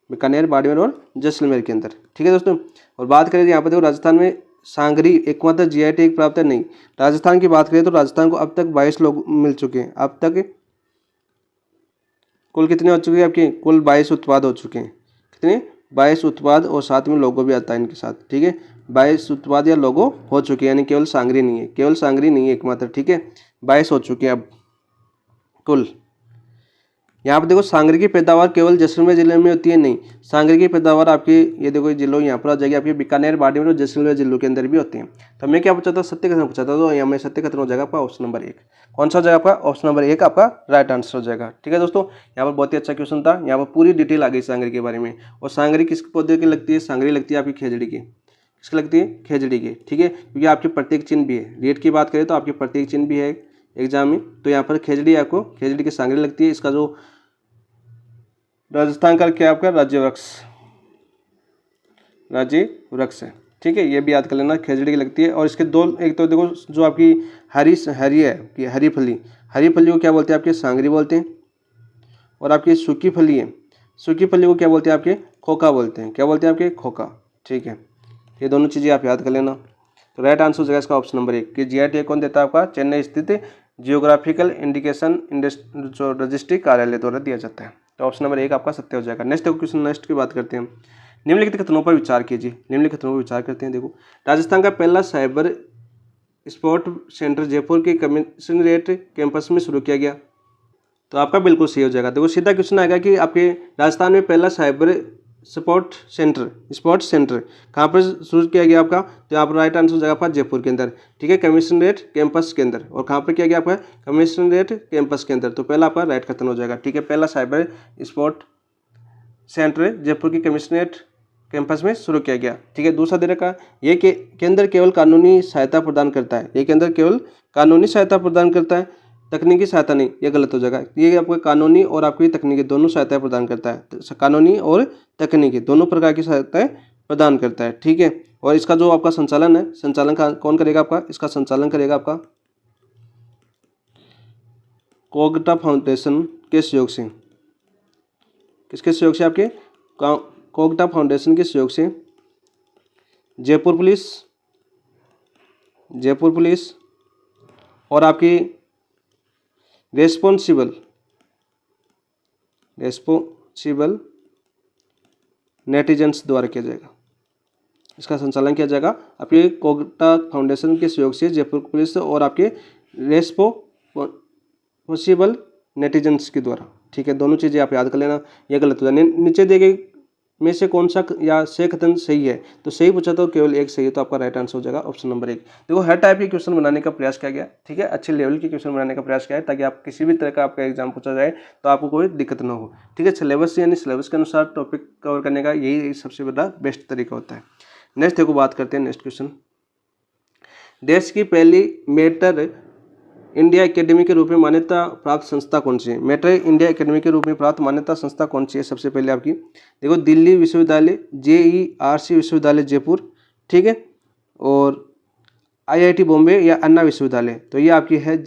बीकानेर, बाड़मेर और जैसलमेर के अंदर। ठीक है दोस्तों। और बात करें यहाँ पर देखो, राजस्थान में सांगरी एकमात्र जीआई टैग प्राप्त है नहीं। राजस्थान की बात करें तो राजस्थान को अब तक 22 लोग मिल चुके हैं। अब तक कुल कितने हो चुके हैं? आपके कुल 22 उत्पाद हो चुके हैं। कितने? 22 उत्पाद, और साथ में लोगो भी आता है इनके साथ। ठीक है, 22 उत्पाद या लोगो हो चुके हैं, यानी केवल सांगरी नहीं है, केवल सांगरी नहीं है एकमात्र। ठीक है, 22 हो चुके हैं अब कुल। यहाँ पर देखो, सांगरी की पैदावार केवल जैसलमेर जिले में होती है नहीं, सांगरी की पैदावार आपकी ये देखो जिलों यहाँ पर आ जाएगी आपकी बीकानेर, बाड़मेर और जैसलमेर जिलों के अंदर भी होती है। तो मैं क्या पूछा था? सत्य कथन पूछा था। तो यहाँ में सत्य कथन हो जाएगा आपका ऑप्शन नंबर 1। कौन सा हो जाएगा आपका? ऑप्शन नंबर 1 आपका राइट आंसर हो जाएगा। ठीक है दोस्तों, यहाँ पर बहुत ही अच्छा क्वेश्चन था। यहाँ पर पूरी डिटेल आ गई सांगरी के बारे में। और सांगरी किस पौधे की लगती है? सांगरी लगती है आपकी खेजड़ी की। किसकी लगती है? खेजड़ी की। ठीक है, क्योंकि आपकी प्रत्येक चिन्ह भी है। रेट की बात करें तो आपकी प्रत्येक चिन्ह भी है एग्जाम में। तो यहाँ पर खेजड़ी आपको खेजड़ी की सांगरी लगती है। इसका जो राजस्थान का क्या आपका? राज्य वृक्ष, राज्य वृक्ष है। ठीक है, ये भी याद कर लेना, खेजड़ी की लगती है। और इसके दो, एक तो देखो जो आपकी हरी है कि हरी फली, हरी फली को क्या बोलते हैं? आपके सांगरी बोलते हैं। और आपकी सूखी फली है, सूखी फली को क्या बोलते हैं? आपके खोखा बोलते हैं। क्या बोलते हैं? आपके खोखा। ठीक है, ये दोनों चीज़ें आप याद कर लेना। तो राइट आंसर हो जाएगा इसका ऑप्शन नंबर 1 कि जीआई टैग कौन देता है? आपका चेन्नई स्थित जियोग्राफिकल इंडिकेशन जो रजिस्ट्री कार्यालय द्वारा दिया जाता है। तो ऑप्शन नंबर 1 आपका सत्य हो जाएगा। नेक्स्ट क्वेश्चन, नेक्स्ट की बात करते हैं। निम्नलिखित कथनों पर विचार कीजिए। निम्नलिखित कथनों पर विचार करते हैं। देखो, राजस्थान का पहला साइबर स्पोर्ट सेंटर जयपुर के कमिश्नरेट कैंपस में शुरू किया गया। तो आपका बिल्कुल सही हो जाएगा। देखो, सीधा क्वेश्चन आएगा कि आपके राजस्थान में पहला साइबर स्पोर्ट्स सेंटर कहाँ पर शुरू किया गया आपका? तो यहाँ पर राइट आंसर हो जाएगा आपका जयपुर के अंदर। ठीक है, कमिश्नरेट कैंपस के अंदर। और कहाँ पर किया गया आपका? कमिश्नरेट कैंपस के अंदर। तो पहला आपका राइट कथन हो जाएगा। ठीक है, पहला साइबर स्पोर्ट सेंटर जयपुर की कमिश्नरेट कैंपस में शुरू किया गया। ठीक है, दूसरा दे रखा ये केंद्र केवल कानूनी सहायता प्रदान करता है। ये केंद्र केवल कानूनी सहायता प्रदान करता है, तकनीकी सहायता नहीं। ये गलत हो जाएगा। ये आपको कानूनी और आपकी तकनीकी दोनों सहायता प्रदान करता है। तो कानूनी और तकनीकी दोनों प्रकार की सहायताएं प्रदान करता है। ठीक है, और इसका जो आपका संचालन है, संचालन का कौन करेगा आपका? इसका संचालन करेगा आपका कोगटा फाउंडेशन के सहयोग से। किसके सहयोग से? आपके कोगटा फाउंडेशन के सहयोग से जयपुर पुलिस और आपकी रेस्पॉन्सिबल नेटिजन्स द्वारा किया जाएगा। इसका संचालन किया जाएगा आपके कोगटा फाउंडेशन के सहयोग से जयपुर पुलिस और आपके रेस्पॉन्सिबल नेटिजन्स के द्वारा। ठीक है, दोनों चीज़ें आप याद कर लेना। ये गलत हो जाए। नीचे दिए गए में से कौन सा या से कथन सही है? तो सही पूछा तो केवल एक सही है। तो आपका राइट आंसर हो जाएगा ऑप्शन नंबर 1। देखो, हर टाइप के क्वेश्चन बनाने का प्रयास किया गया। ठीक है, अच्छे लेवल के क्वेश्चन बनाने का प्रयास किया है ताकि आप किसी भी तरह का आपका एग्जाम पूछा जाए तो आपको कोई दिक्कत ना हो। ठीक है, सिलेबस यानी सिलेबस के अनुसार टॉपिक कवर करने का यही सबसे बड़ा बेस्ट तरीका होता है। नेक्स्ट देखो, बात करते हैं नेक्स्ट क्वेश्चन। देश की पहली मेटर इंडिया एकेडमी के रूप में मान्यता प्राप्त संस्था कौन सी है? मेटा इंडिया एकेडमी के रूप में प्राप्त मान्यता संस्था कौन सी है? सबसे पहले आपकी देखो दिल्ली विश्वविद्यालय, JERC विश्वविद्यालय जयपुर, ठीक है, और IIT बॉम्बे या अन्ना विश्वविद्यालय। तो ये आपकी है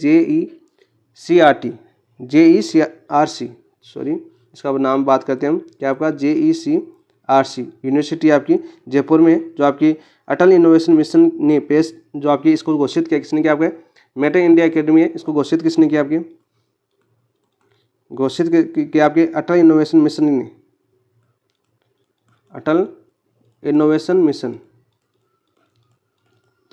JECRC, सॉरी इसका नाम बात करते हैं हम, क्या आपका JECRC यूनिवर्सिटी आपकी जयपुर में, जो आपकी अटल इनोवेशन मिशन ने पेश जो आपकी इसको घोषित किया, किसने किया? आपका मेटा इंडिया एकेडमी है, इसको घोषित किसने किया? आपके घोषित किया आपके अटल इनोवेशन मिशन ने, अटल इनोवेशन मिशन।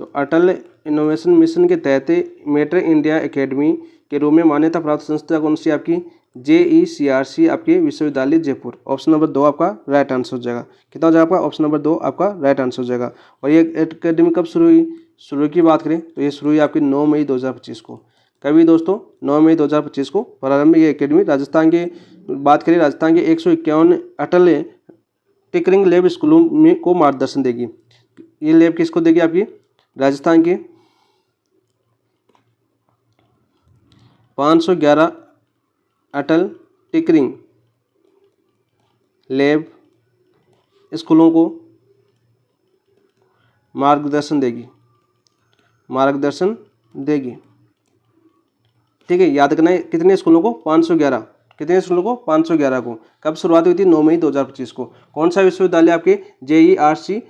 तो अटल इनोवेशन मिशन के तहत मेटा इंडिया एकेडमी के रूप में मान्यता प्राप्त संस्था कौन सी? आपकी JECRC आपके विश्वविद्यालय जयपुर। ऑप्शन नंबर 2 आपका राइट आंसर हो जाएगा। कितना हो जाएगा आपका? ऑप्शन नंबर 2 आपका राइट आंसर हो जाएगा। और ये एकेडमी कब शुरू हुई? शुरू की बात करें तो ये शुरू हुई आपकी 9 मई 2025 को। कभी दोस्तों 9 मई 2025 को प्रारंभ ये एकेडमी राजस्थान के बात करें, राजस्थान के 151 अटल टिकरिंग लैब स्कूलों में को मार्गदर्शन देगी। ये लैब किसको देगी? आपकी राजस्थान के 511 अटल टिकरिंग लैब स्कूलों को मार्गदर्शन देगी, ठीक है। याद करना है कितने स्कूलों को? 511। कितने स्कूलों को? 511 को। कब शुरुआत हुई थी? 9 मई 2025 को। कौन सा विश्वविद्यालय? आपके JERC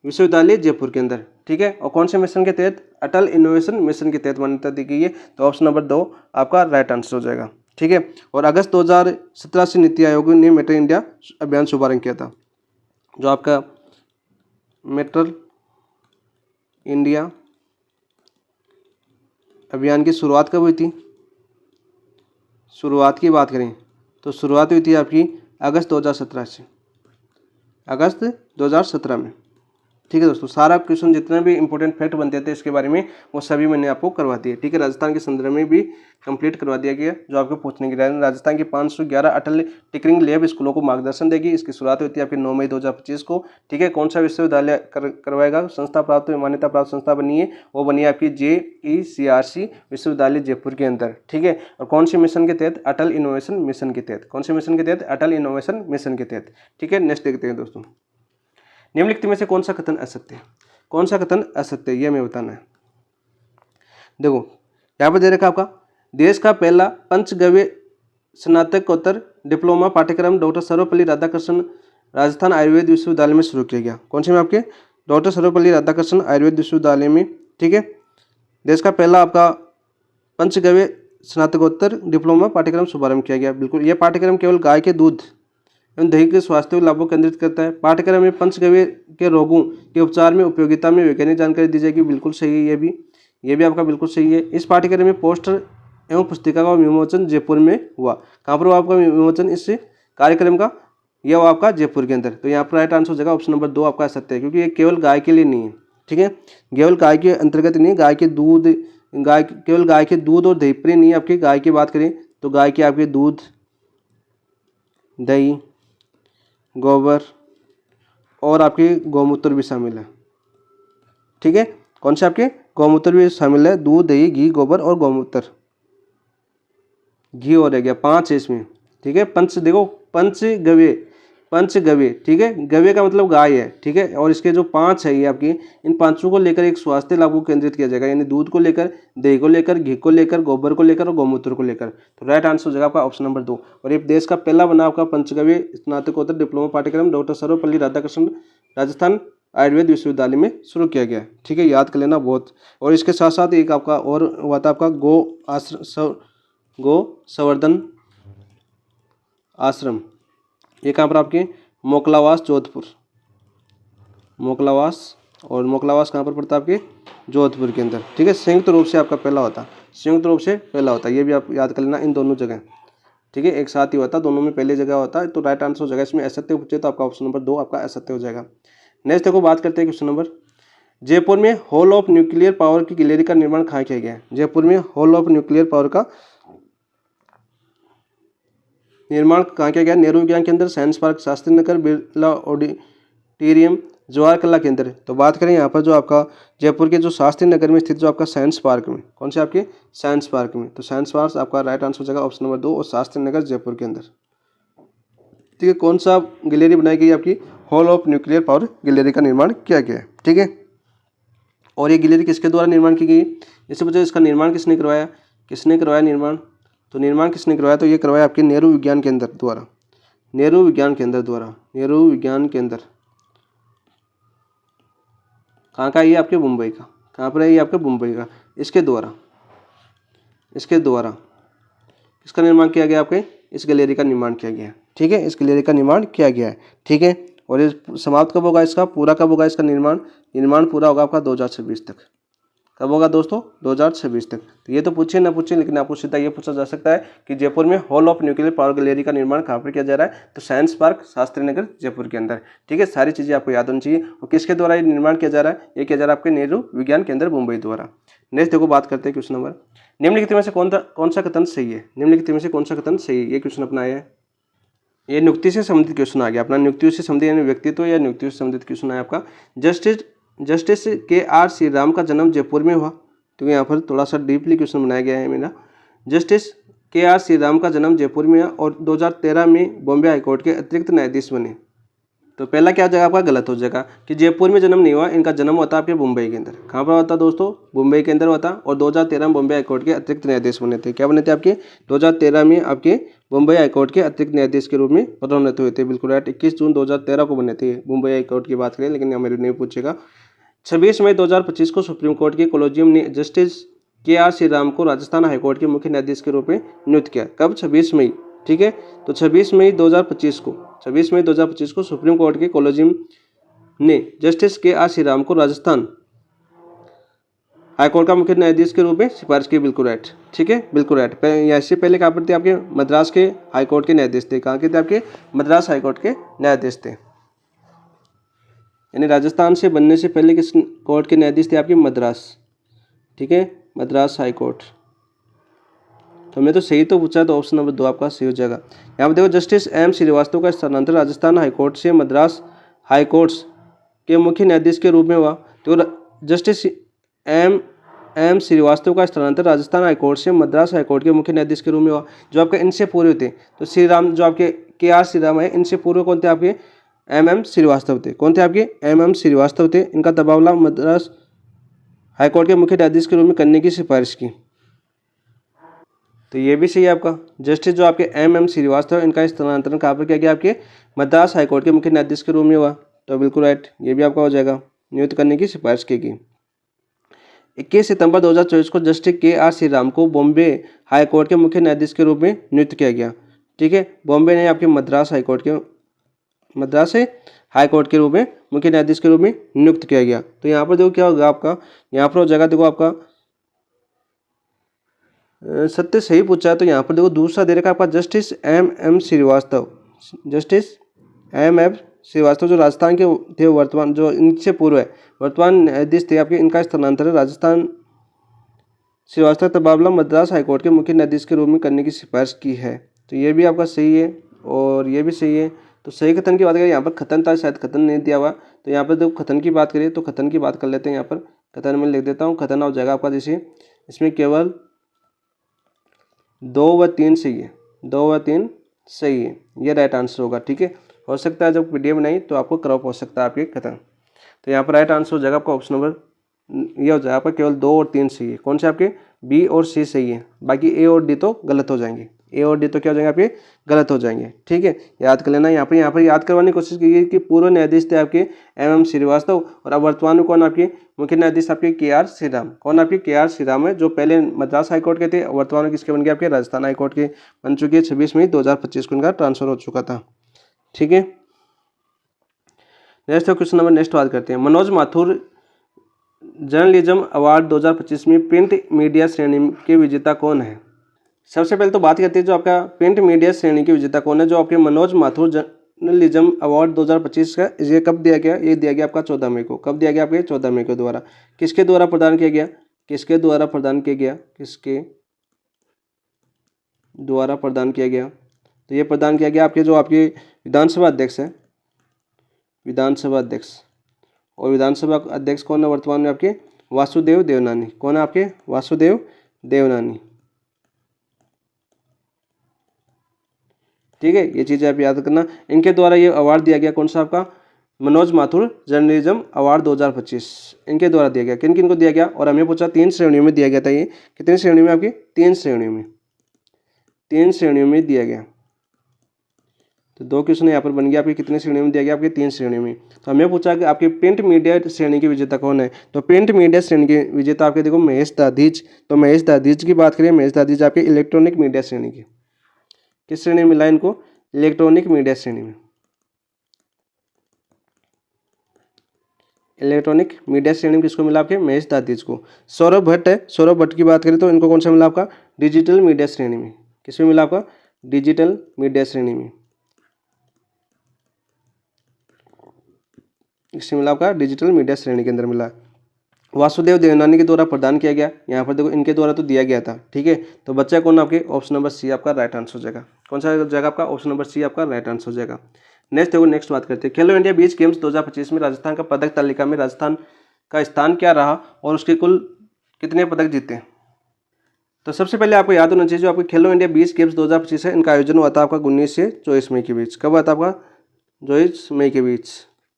विश्वविद्यालय जयपुर के अंदर, ठीक है। और कौन से मिशन के तहत? अटल इनोवेशन मिशन के तहत मान्यता दी गई है। तो ऑप्शन नंबर 2 आपका राइट आंसर हो जाएगा, ठीक है। और अगस्त 2017 से नीति आयोग ने मेटा इंडिया अभियान शुभारंभ किया था। जो आपका मेटा इंडिया अभियान की शुरुआत कब हुई थी? शुरुआत की बात करें तो शुरुआत हुई थी आपकी अगस्त 2017 से, अगस्त 2017 में, ठीक है दोस्तों। सारा क्वेश्चन जितने भी इंपॉर्टेंट फैक्ट बनते थे इसके बारे में वो सभी मैंने आपको करवा दिए, ठीक है। राजस्थान के संदर्भ में भी कंप्लीट करवा दिया गया जो आपको पूछने की राजस्थान के 511 अटल टिकरिंग लैब स्कूलों को मार्गदर्शन देगी। इसकी शुरुआत होती है आपकी 9 मई 2025 को, ठीक है। कौन सा विश्वविद्यालय करवाएगा? संस्था प्राप्त मान्यता प्राप्त संस्था बनी है, वो बनी है आपकी JECRC विश्वविद्यालय जयपुर के अंदर, ठीक है। और कौन से मिशन के तहत? अटल इनोवेशन मिशन के तहत। कौन से मिशन के तहत? अटल इनोवेशन मिशन के तहत, ठीक है। नेक्स्ट देखते हैं दोस्तों, निम्नलिखित में से कौन सा कथन असत्य है? कौन सा कथन असत्य है ये हमें बताना है। देखो यहाँ पर दे रखा आपका देश का पहला पंचगव्य स्नातकोत्तर डिप्लोमा पाठ्यक्रम डॉक्टर सर्वपल्ली राधाकृष्णन राजस्थान आयुर्वेद विश्वविद्यालय में शुरू किया गया। कौन से में? आपके डॉक्टर सर्वपल्ली राधाकृष्णन आयुर्वेद विश्वविद्यालय में, ठीक है। देश का पहला आपका पंचगव्य स्नातकोत्तर डिप्लोमा पाठ्यक्रम शुभारंभ किया गया। बिल्कुल, यह पाठ्यक्रम केवल गाय के दूध एवं दही के स्वास्थ्य लाभों को केंद्रित करता है। पाठ्यक्रम में पंचगव्य के रोगों के उपचार में उपयोगिता में वैज्ञानिक जानकारी दी जाएगी। बिल्कुल सही है, ये भी आपका बिल्कुल सही है। इस पाठ्यक्रम में पोस्टर एवं पुस्तिका का विमोचन जयपुर में हुआ। कहाँ पर हुआ आपका विमोचन इस कार्यक्रम का? यह हुआ आपका जयपुर के अंदर। तो यहाँ पर राइट आंसर हो जाएगा ऑप्शन नंबर 2 आपका सत्य है, क्योंकि ये केवल गाय के लिए नहीं है, ठीक है। केवल गाय के अंतर्गत नहीं, गाय के दूध, केवल गाय के दूध और दही पर नहीं, आपकी गाय की बात करें तो गाय के आपके दूध, दही, गोबर और आपके गौमूत्र भी शामिल है, ठीक है। कौन से? आपके गौमूत्र भी शामिल है। दूध, दही, घी, गोबर और गौमूत्र। घी और रह गया, 5 है इसमें, ठीक है। पंच देखो पंचगव्य, ठीक है। गव्य का मतलब गाय है, ठीक है। और इसके जो 5 है ये आपकी, इन 5 को लेकर एक स्वास्थ्य लाभ को केंद्रित किया जाएगा, यानी दूध को लेकर, दही को लेकर, घी को लेकर, गोबर को लेकर और गौमूत्र को लेकर। तो राइट आंसर हो जाएगा आपका ऑप्शन नंबर 2। और ये देश का पहला बना आपका पंचगव्य स्नातकोत्तर डिप्लोमा पाठ्यक्रम डॉक्टर सर्वपल्ली राधाकृष्णन राजस्थान आयुर्वेद विश्वविद्यालय में शुरू किया गया, ठीक है। याद कर लेना बहुत। और इसके साथ साथ एक आपका और हुआ था आपका गो संवर्धन आश्रम। ये कहाँ पर? आपके मोकलावास जोधपुर, मोकलावास कहाँ पर पड़ता है? आपके जोधपुर के अंदर, ठीक है। संयुक्त रूप से आपका पहला होता है, ये भी आप याद कर लेना इन दोनों जगह, ठीक है। एक साथ ही होता है, दोनों में पहले जगह होता है। तो राइट आंसर हो जाएगा इसमें असत्य पूछे तो आपका ऑप्शन नंबर 2 आपका असत्य हो जाएगा। नेक्स्ट देखो बात करते हैं क्वेश्चन नंबर, जयपुर में हॉल ऑफ न्यूक्लियर पावर की गैलरी का निर्माण कहाँ किया गया है? जयपुर में हॉल ऑफ न्यूक्लियर पावर का निर्माण कहाँ किया गया? नेहरू विज्ञान केंद्र, science park Shastri Nagar, Birla auditorium, Jawahar कला केंद्र। तो बात करें यहाँ पर जो आपका जयपुर के जो शास्त्री नगर में स्थित जो आपका साइंस पार्क में, कौन से आपके साइंस पार्क में, तो साइंस पार्क आपका राइट आंसर हो जाएगा ऑप्शन नंबर 2 और शास्त्री नगर जयपुर के अंदर। ठीक है, कौन सा गैलरी बनाई गई आपकी, hall of nuclear power gallery का निर्माण किया गया है। ठीक है, और ये गैलरी किसके द्वारा निर्माण की गई, इससे पूछा इसका निर्माण किसने करवाया, किसने करवाया निर्माण, तो निर्माण किसने करवाया, तो ये करवाया आपके नेहरू विज्ञान केंद्र द्वारा, नेहरू विज्ञान केंद्र द्वारा, नेहरू विज्ञान केंद्र कहाँ का है ये आपके मुंबई का, कहाँ पर है ये आपके मुंबई का, इसके द्वारा इसका निर्माण किया गया, आपके इस गैलरी का निर्माण किया गया। ठीक है, इस गैलरी का निर्माण किया गया है। ठीक है, और ये समाप्त कब होगा, इसका पूरा कब होगा, इसका निर्माण पूरा होगा आपका 2026 तक। कब होगा दोस्तों, 2026 तक। तो ये तो पूछे ना पूछे, लेकिन आपको सीधा ये पूछा जा सकता है कि जयपुर में hall of nuclear power gallery का निर्माण कहाँ पर किया जा रहा है, तो साइंस पार्क शास्त्री नगर जयपुर के अंदर। ठीक है, सारी चीज़ें आपको याद होनी चाहिए। और किसके द्वारा ये निर्माण किया जा रहा है, ये किया जा रहा है आपके नेहरू विज्ञान केंद्र मुंबई द्वारा। नेक्स्ट देखो, बात करते हैं क्वेश्चन नंबर, निम्नलिखित में से कौन सा कथन सही है, निम्नलिखित में से कौन सा कथन सही है, ये क्वेश्चन अपना आया है। ये नियुक्ति से संबंधित क्वेश्चन आ गया अपना, नियुक्तियों से संबंधित यानी व्यक्तित्व या नियुक्तियों से संबंधित क्वेश्चन है आपका। जस्टिस KR श्रीराम का जन्म जयपुर में हुआ, तो यहाँ पर थोड़ा सा डीपली क्वेश्चन बनाया गया है मेरा। जस्टिस KR श्रीराम का जन्म जयपुर में हुआ और 2013 में बॉम्बे हाईकोर्ट के अतिरिक्त न्यायाधीश बने। तो पहला क्या हो जाएगा आपका, गलत हो जाएगा कि जयपुर में जन्म नहीं हुआ, इनका जन्म होता है आपके मुंबई के अंदर। कहाँ पर होता दोस्तों, मुंबई के अंदर होता। और 2013 में बॉम्बे हाईकोर्ट के अतिरिक्त न्यायाधीश बने थे। क्या बने थे आपके, 2013 में आपके मुंबई हाईकोर्ट के अतिरिक्त न्यायाधीश के रूप में पदोन्नत हुए थे। बिल्कुल राइट, 21 जून 2013 को बने थे मुंबई हाईकोर्ट की बात करें, लेकिन यहाँ मेरे नहीं पूछेगा। 26 मई 2025 को सुप्रीम कोर्ट के कोलेजियम ने जस्टिस KR श्रीराम को राजस्थान हाईकोर्ट के मुख्य न्यायाधीश के रूप में नियुक्त किया। कब, 26 मई। ठीक है, तो 26 मई 2025 को सुप्रीम कोर्ट के कोलेजियम ने जस्टिस KR श्रीराम को राजस्थान हाईकोर्ट का मुख्य न्यायाधीश के रूप में सिफारिश की। बिल्कुल राइट। ठीक है, बिल्कुल राइट। इससे पहले कहाँ पर थे आपके, मद्रास के हाईकोर्ट के न्यायाधीश थे। कहाँ के थे आपके, मद्रास हाईकोर्ट के न्यायाधीश थे, यानी राजस्थान से बनने से पहले किस कोर्ट के न्यायाधीश थे आपके, मद्रास। ठीक है, मद्रास हाई कोर्ट। तो मैं तो सही तो पूछा, तो ऑप्शन नंबर 2 आपका सही हो जाएगा। यहाँ पर देखो, जस्टिस M श्रीवास्तव का स्थानांतरण राजस्थान हाईकोर्ट से मद्रास हाई कोर्ट्स के मुख्य न्यायाधीश के रूप में हुआ। तो जस्टिस M श्रीवास्तव का स्थानांतरण राजस्थान हाईकोर्ट से मद्रास हाईकोर्ट के मुख्य न्यायाधीश के रूप में हुआ, जो आपके इनसे पूर्व थे। तो श्रीराम जो आपके KR श्रीराम है, इनसे पूर्व कौन थे आपके, MM श्रीवास्तव थे। कौन थे आपके, MM श्रीवास्तव थे। इनका तबादला मद्रास हाईकोर्ट के मुख्य न्यायाधीश के रूप में करने की सिफारिश की। तो ये भी सही है आपका। जस्टिस जो आपके MM श्रीवास्तव, इनका स्थानांतरण कहाँ पर किया गया, आपके मद्रास हाईकोर्ट के मुख्य न्यायाधीश के रूप में हुआ। तो बिल्कुल राइट, ये भी आपका हो जाएगा, नियुक्त करने की सिफारिश की गई। 21 सितंबर 2024 को जस्टिस KR श्रीराम को बॉम्बे हाईकोर्ट के मुख्य न्यायाधीश के रूप में नियुक्त किया गया। ठीक है, बॉम्बे ने आपके मद्रास हाईकोर्ट के रूप में मुख्य न्यायाधीश के रूप में नियुक्त किया गया। तो यहाँ पर देखो क्या होगा आपका, यहाँ पर हो जाएगा, देखो आपका सत्य सही पूछा है। तो यहाँ पर देखो दूसरा दे रखा आपका justice MM Srivastava, justice MM Srivastava जो राजस्थान के थे, वर्तमान जो इनसे पूर्व है वर्तमान न्यायाधीश थे आपके, इनका स्थानांतरण राजस्थान श्रीवास्तव तबादला मद्रास हाईकोर्ट के मुख्य न्यायाधीश के रूप में करने की सिफारिश की है। तो ये भी आपका सही है और ये भी सही है। तो सही कथन की बात करें, यहाँ पर कथन था, शायद कथन नहीं दिया हुआ। तो यहाँ पर देखो कथन की बात करें तो कथन की बात कर लेते हैं। यहाँ पर कथन में लिख देता हूँ, कथन हो जाएगा आपका जैसे इसमें केवल 2 व 3 सही है, 2 व 3 सही है, ये राइट आंसर होगा। ठीक है, हो सकता है जब PDF नहीं तो आपको क्रॉप हो सकता है आपके कथन। तो यहाँ पर राइट आंसर हो जाएगा आपका ऑप्शन नंबर, ये हो जाएगा आपका केवल 2 और 3 सही है। कौन से आपके, B और C सही है, बाकी A और D तो गलत हो जाएंगे। A और D तो क्या हो जाएंगे आपके, गलत हो जाएंगे। ठीक है, याद कर लेना। यहाँ पर याद करवाने की कोशिश की कि पूर्व न्यायाधीश थे आपके MM श्रीवास्तव और अब वर्तमान में कौन आपके मुख्य न्यायाधीश आपके KR श्रीराम। कौन आपके KR श्रीराम है, जो पहले मद्रास हाईकोर्ट के थे, वर्तमान में किसके बन गए आपके, राजस्थान हाईकोर्ट के बन चुके हैं। 26 मई 2025 को इनका ट्रांसफर हो चुका था। ठीक है, नेक्स्ट क्वेश्चन नंबर नेक्स्ट बात करते हैं। मनोज माथुर जर्नलिज्म अवार्ड 2025 में प्रिंट मीडिया श्रेणी के विजेता कौन है। सबसे पहले तो बात करते हैं जो आपका प्रिंट मीडिया श्रेणी के विजेता कौन है, जो आपके मनोज माथुर जर्नलिज्म अवार्ड 2025 का, ये कब दिया गया, ये दिया गया आपका 14 मई को। कब दिया गया आपके, 14 मई को द्वारा। किसके द्वारा प्रदान किया गया, किसके द्वारा प्रदान किया गया, किसके द्वारा प्रदान किया गया। तो ये प्रदान किया गया आपके जो आपके विधानसभा अध्यक्ष है, विधानसभा अध्यक्ष और विधानसभा अध्यक्ष कौन है वर्तमान में आपके? वासुदेव देवनानी। कौन है आपके? वासुदेव देवनानी। ठीक है, ये चीज़ें आप याद करना। इनके द्वारा ये अवार्ड दिया गया, कौन सा आपका? मनोज माथुर जर्नलिज्म अवार्ड 2025 इनके द्वारा दिया गया। किन किन को दिया गया? और हमें पूछा 3 श्रेणियों में दिया गया था। ये कितनी श्रेणियों में आपकी? 3 श्रेणियों में, 3 श्रेणियों में दिया गया। तो 2 क्वेश्चन यहाँ पर बन गया आपके। कितने श्रेणियों में दिया गया? आपके 3 श्रेणियों में। तो हमें पूछा कि आपके प्रिंट मीडिया श्रेणी के विजेता कौन है? तो प्रिंट मीडिया श्रेणी के विजेता आपके देखो महेश दाधीच। तो महेश दाधीच की बात करें, महेश दाधीच आपके इलेक्ट्रॉनिक मीडिया श्रेणी की। किस श्रेणी में मिला इनको? इलेक्ट्रॉनिक मीडिया श्रेणी में। इलेक्ट्रॉनिक मीडिया श्रेणी में किसको मिला? आपके महेश दाधीच को। सौरभ भट्ट है, सौरभ भट्ट की बात करें तो इनको कौन सा मिला? आपका डिजिटल मीडिया श्रेणी में। किसमें मिला? आपका डिजिटल मीडिया श्रेणी में। इसमें मिला आपका डिजिटल मीडिया श्रेणी के अंदर मिला। वासुदेव देवनानी के द्वारा प्रदान किया गया। यहाँ पर देखो इनके द्वारा तो दिया गया था। ठीक है, तो बच्चा कौन आपके? ऑप्शन नंबर सी आपका राइट आंसर हो जाएगा। कौन सा जगह आपका? ऑप्शन नंबर सी आपका राइट आंसर हो जाएगा। नेक्स्ट देखो, नेक्स्ट बात करते हैं। खेलो इंडिया बीच गेम्स 2025 में राजस्थान का पदक तालिका में राजस्थान का स्थान क्या रहा और उसके कुल कितने पदक जीते? तो सबसे पहले आपको याद होना चाहिए, जो आपके खेलो इंडिया बीच गेम्स 2025 है, इनका आयोजन हुआ था आपका 19 से 24 मई के बीच। कब हुआ था आपका? 24 मई के बीच।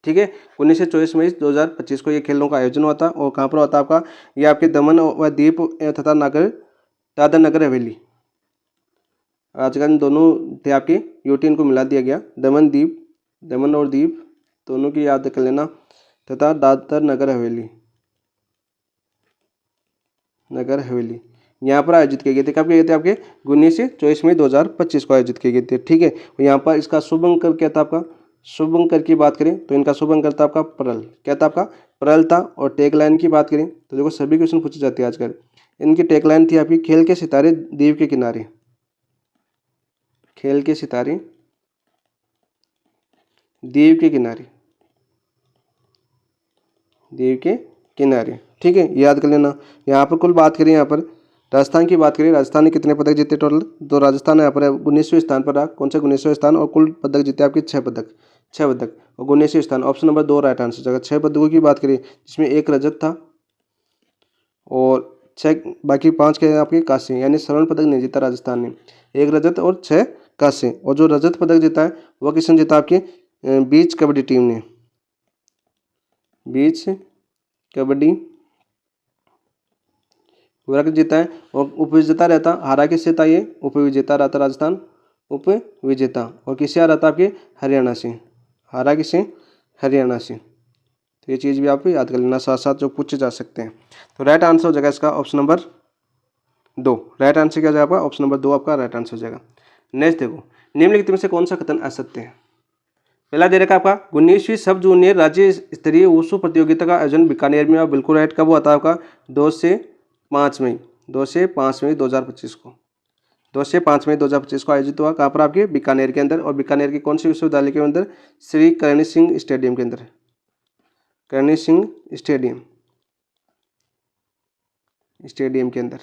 ठीक है, 19 से 24 मई 2025 को ये खेलों का आयोजन हुआ था। और कहाँ पर हुआ था आपका? ये आपके दमन व दीप तथा दादर नगर हवेली, राजस्थान दोनों थे आपके, यूटी इनको मिला दिया गया। दमन और दीप दोनों की याद कर लेना, तथा दादर नगर हवेली यहाँ पर आयोजित किए गए थे। कब किए गए थे? आपके 19 से 24 मई 2025 को आयोजित किए गए थे। ठीक है, और यहाँ पर इसका शुभ अंक क्या था आपका? शुभ अंक की बात करें तो इनका शुभ अंक था आपका प्रल। क्या था आपका? प्रल था। और टेक लाइन की बात करें तो देखो सभी क्वेश्चन पूछे जाते हैं आजकल। इनकी टेक लाइन थी आपकी खेल के सितारे द्वीप के किनारे। खेल के सितारे द्वीप के किनारे, द्वीप के किनारे। ठीक है, याद कर लेना। यहाँ पर कुल बात करें, यहाँ पर राजस्थान की बात करें, राजस्थान ने कितने पदक जीते टोटल? तो राजस्थान यहाँ पर 19वें स्थान पर रहा। कौन सा 19वें स्थान? और कुल पदक जीते आपके 6 पदक, 6 पदक और 19वें स्थान। ऑप्शन नंबर 2 राइट आंसर जगह। 6 पदकों की बात करें जिसमें 1 रजत था और 6 बाकी 5 के आपके कांस्य, यानी स्वर्ण पदक नहीं जीता राजस्थान ने। 1 रजत और 6 कांस्य। और जो रजत पदक जीता है वह किसने जीता? आपके बीच कबड्डी टीम ने। बीच कबड्डी वर्ग जीता है। और उपविजेता रहता, हारा किससे था? ये उपविजेता रहता राजस्थान, उपविजेता। और किससे हारा था? आपके हरियाणा से। हारा किससे? हरियाणा से। तो ये चीज़ भी आप याद कर लेना, साथ साथ जो पूछे जा सकते हैं। तो राइट आंसर हो जाएगा इसका ऑप्शन नंबर 2। राइट आंसर क्या हो जाएगा? ऑप्शन नंबर 2 आपका राइट आंसर हो जाएगा। नेक्स्ट देखो, निम्नलिखित में से कौन सा कथन असत्य है? पहला दे रखा आपका 19वीं सब जूनियर राज्य स्तरीय वुशु प्रतियोगिता का आयोजन बीकानेर में, बिल्कुल राइट। कब हुआ था आपका? 2 से 5 मई 2025 को। 2 से 5 मई 2025 को आयोजित हुआ। कहाँ पर? आपके बीकानेर के अंदर। और बीकानेर के कौन से विश्वविद्यालय के अंदर? श्री करणी सिंह स्टेडियम के अंदर। करणी सिंह स्टेडियम के अंदर।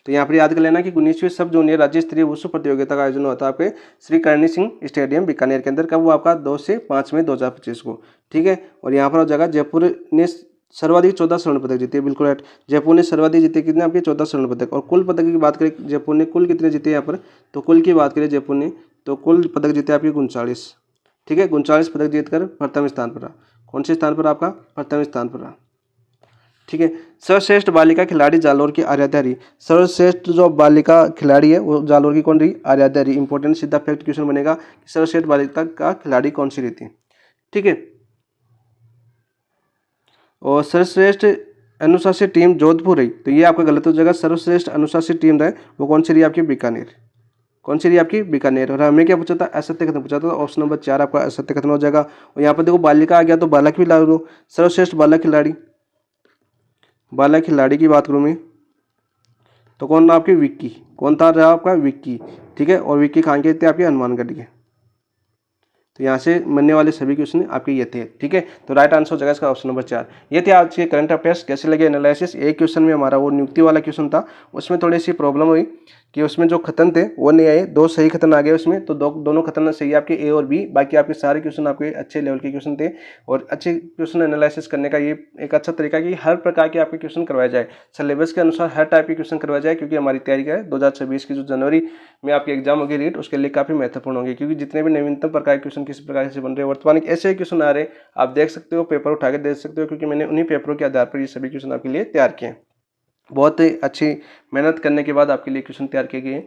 तो यहाँ पर याद कर लेना कि 19वीं सब जूनियर राज्य स्तरीय वुशु प्रतियोगिता का आयोजन हुआ था आपके श्री करणी सिंह स्टेडियम बीकानेर के अंदर। कब हुआ आपका? 2 से 5 मई 2025 को। ठीक है, और यहाँ पर हो जाएगा जयपुर ने सर्वाधिक 14 स्वर्ण पदक जीते, बिल्कुल राइट। जयपुर ने सर्वाधिक जीते कितने? आपके 14 स्वर्ण पदक। और कुल पदक की बात करें जयपुर ने कुल कितने जीते यहाँ पर? तो कुल की बात करें जयपुर ने तो कुल पदक जीते आपके 39। ठीक है, 39 पदक जीतकर प्रथम स्थान पर रहा। कौन से स्थान पर? आपका प्रथम स्थान पर रहा। ठीक है, सर्वश्रेष्ठ बालिका खिलाड़ी जालोर की आराध्या रही। सर्वश्रेष्ठ जो बालिका खिलाड़ी है वो जालोर की कौन रही? आराध्या रही। इंपॉर्टेंट सीधा फैक्ट क्वेश्चन बनेगा कि सर्वश्रेष्ठ बालिका का खिलाड़ी कौन सी रही थी। ठीक है, और सर्वश्रेष्ठ अनुशासित टीम जोधपुर रही। तो ये आपका गलत हो जाएगा। सर्वश्रेष्ठ अनुशासित टीम रहे वो कौन सी रही? आपकी बीकानेर। कौन सी रही? आपकी बीकानेर। और हमें क्या पूछा था? असत्य कथन पूछा था। ऑप्शन नंबर 4 आपका असत्य कथन हो जाएगा। और यहाँ पर देखो बालिका आ गया तो बालक भी ला लो। सर्वश्रेष्ठ बालक खिलाड़ी, बालक खिलाड़ी की बात करूँ मैं तो कौन था? आपकी विक्की। कौन था? रहा आपका विक्की। ठीक है, और विक्की खान के थे आपके हनुमानगढ़ के। तो यहाँ से बनने वाले सभी क्वेश्चन आपके ये थे। ठीक है, तो राइट आंसर हो जाएगा इसका ऑप्शन नंबर 4। ये थे आज के करंट अफेयर्स। कैसे लगे एनालिसिस? एक क्वेश्चन में हमारा वो नियुक्ति वाला क्वेश्चन था, उसमें थोड़ी सी प्रॉब्लम हुई, कि उसमें जो खतन थे वो नहीं आए, 2 सही खतन आ गए उसमें, तो दोनों खतन सही है आपके ए और बी, बाकी आपके सारे क्वेश्चन आपके अच्छे लेवल के क्वेश्चन थे। और अच्छे क्वेश्चन एनालिसिस करने का ये एक अच्छा तरीका है कि हर प्रकार के आपके क्वेश्चन करवाए जाए, सिलेबस के अनुसार हर टाइप के क्वेश्चन करवाए जाए, क्योंकि हमारी तैयारी क्या है 2026 की जो जनवरी में आपकी एग्जाम होगी रीट, उसके लिए काफ़ी महत्वपूर्ण होगी, क्योंकि जितने भी नवीनतम प्रकार के क्वेश्चन किस प्रकार से बन रहे हैं, वर्तमान के ऐसे क्वेश्चन आ रहे हैं, आप देख सकते हो, पेपर उठा के देख सकते हो, क्योंकि मैंने उन्हीं पेपरों के आधार पर ये सभी क्वेश्चन आपके लिए तैयार किए हैं। बहुत ही अच्छी मेहनत करने के बाद आपके लिए क्वेश्चन तैयार किए गए हैं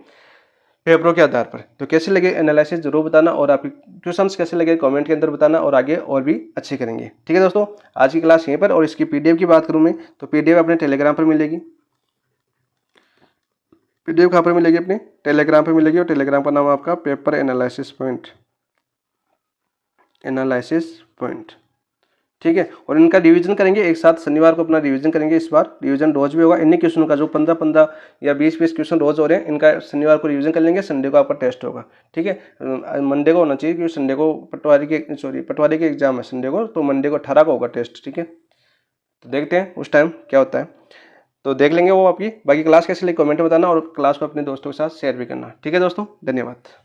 पेपरों के आधार पर। तो कैसे लगे एनालिसिस जरूर बताना, और आपके क्वेश्चंस कैसे लगे कमेंट के अंदर बताना, और आगे और भी अच्छे करेंगे। ठीक है दोस्तों, आज की क्लास यहीं पर। और इसकी पीडीएफ की बात करूं मैं, तो पीडीएफ अपने टेलीग्राम पर मिलेगी। पीडीएफ कहाँ पर मिलेगी? अपने टेलीग्राम पर मिलेगी, और टेलीग्राम का नाम आपका पेपर एनालिसिस पॉइंट, ठीक है। और इनका रिवीजन करेंगे एक साथ, शनिवार को अपना रिवीजन करेंगे। इस बार रिवीजन रोज भी होगा इन्हीं क्वेश्चनों का, जो 15-15 या 20-20 क्वेश्चन रोज हो रहे हैं, इनका शनिवार को रिवीजन कर लेंगे। संडे को आपका टेस्ट होगा, ठीक है। मंडे को होना चाहिए, क्योंकि संडे को पटवारी के एग्जाम है संडे को, तो मंडे को 18 को होगा टेस्ट, ठीक है। तो देखते हैं उस टाइम क्या होता है, तो देख लेंगे वो आपकी। बाकी क्लास कैसे लगी कमेंट में बताना, और क्लास को अपने दोस्तों के साथ शेयर भी करना। ठीक है दोस्तों, धन्यवाद।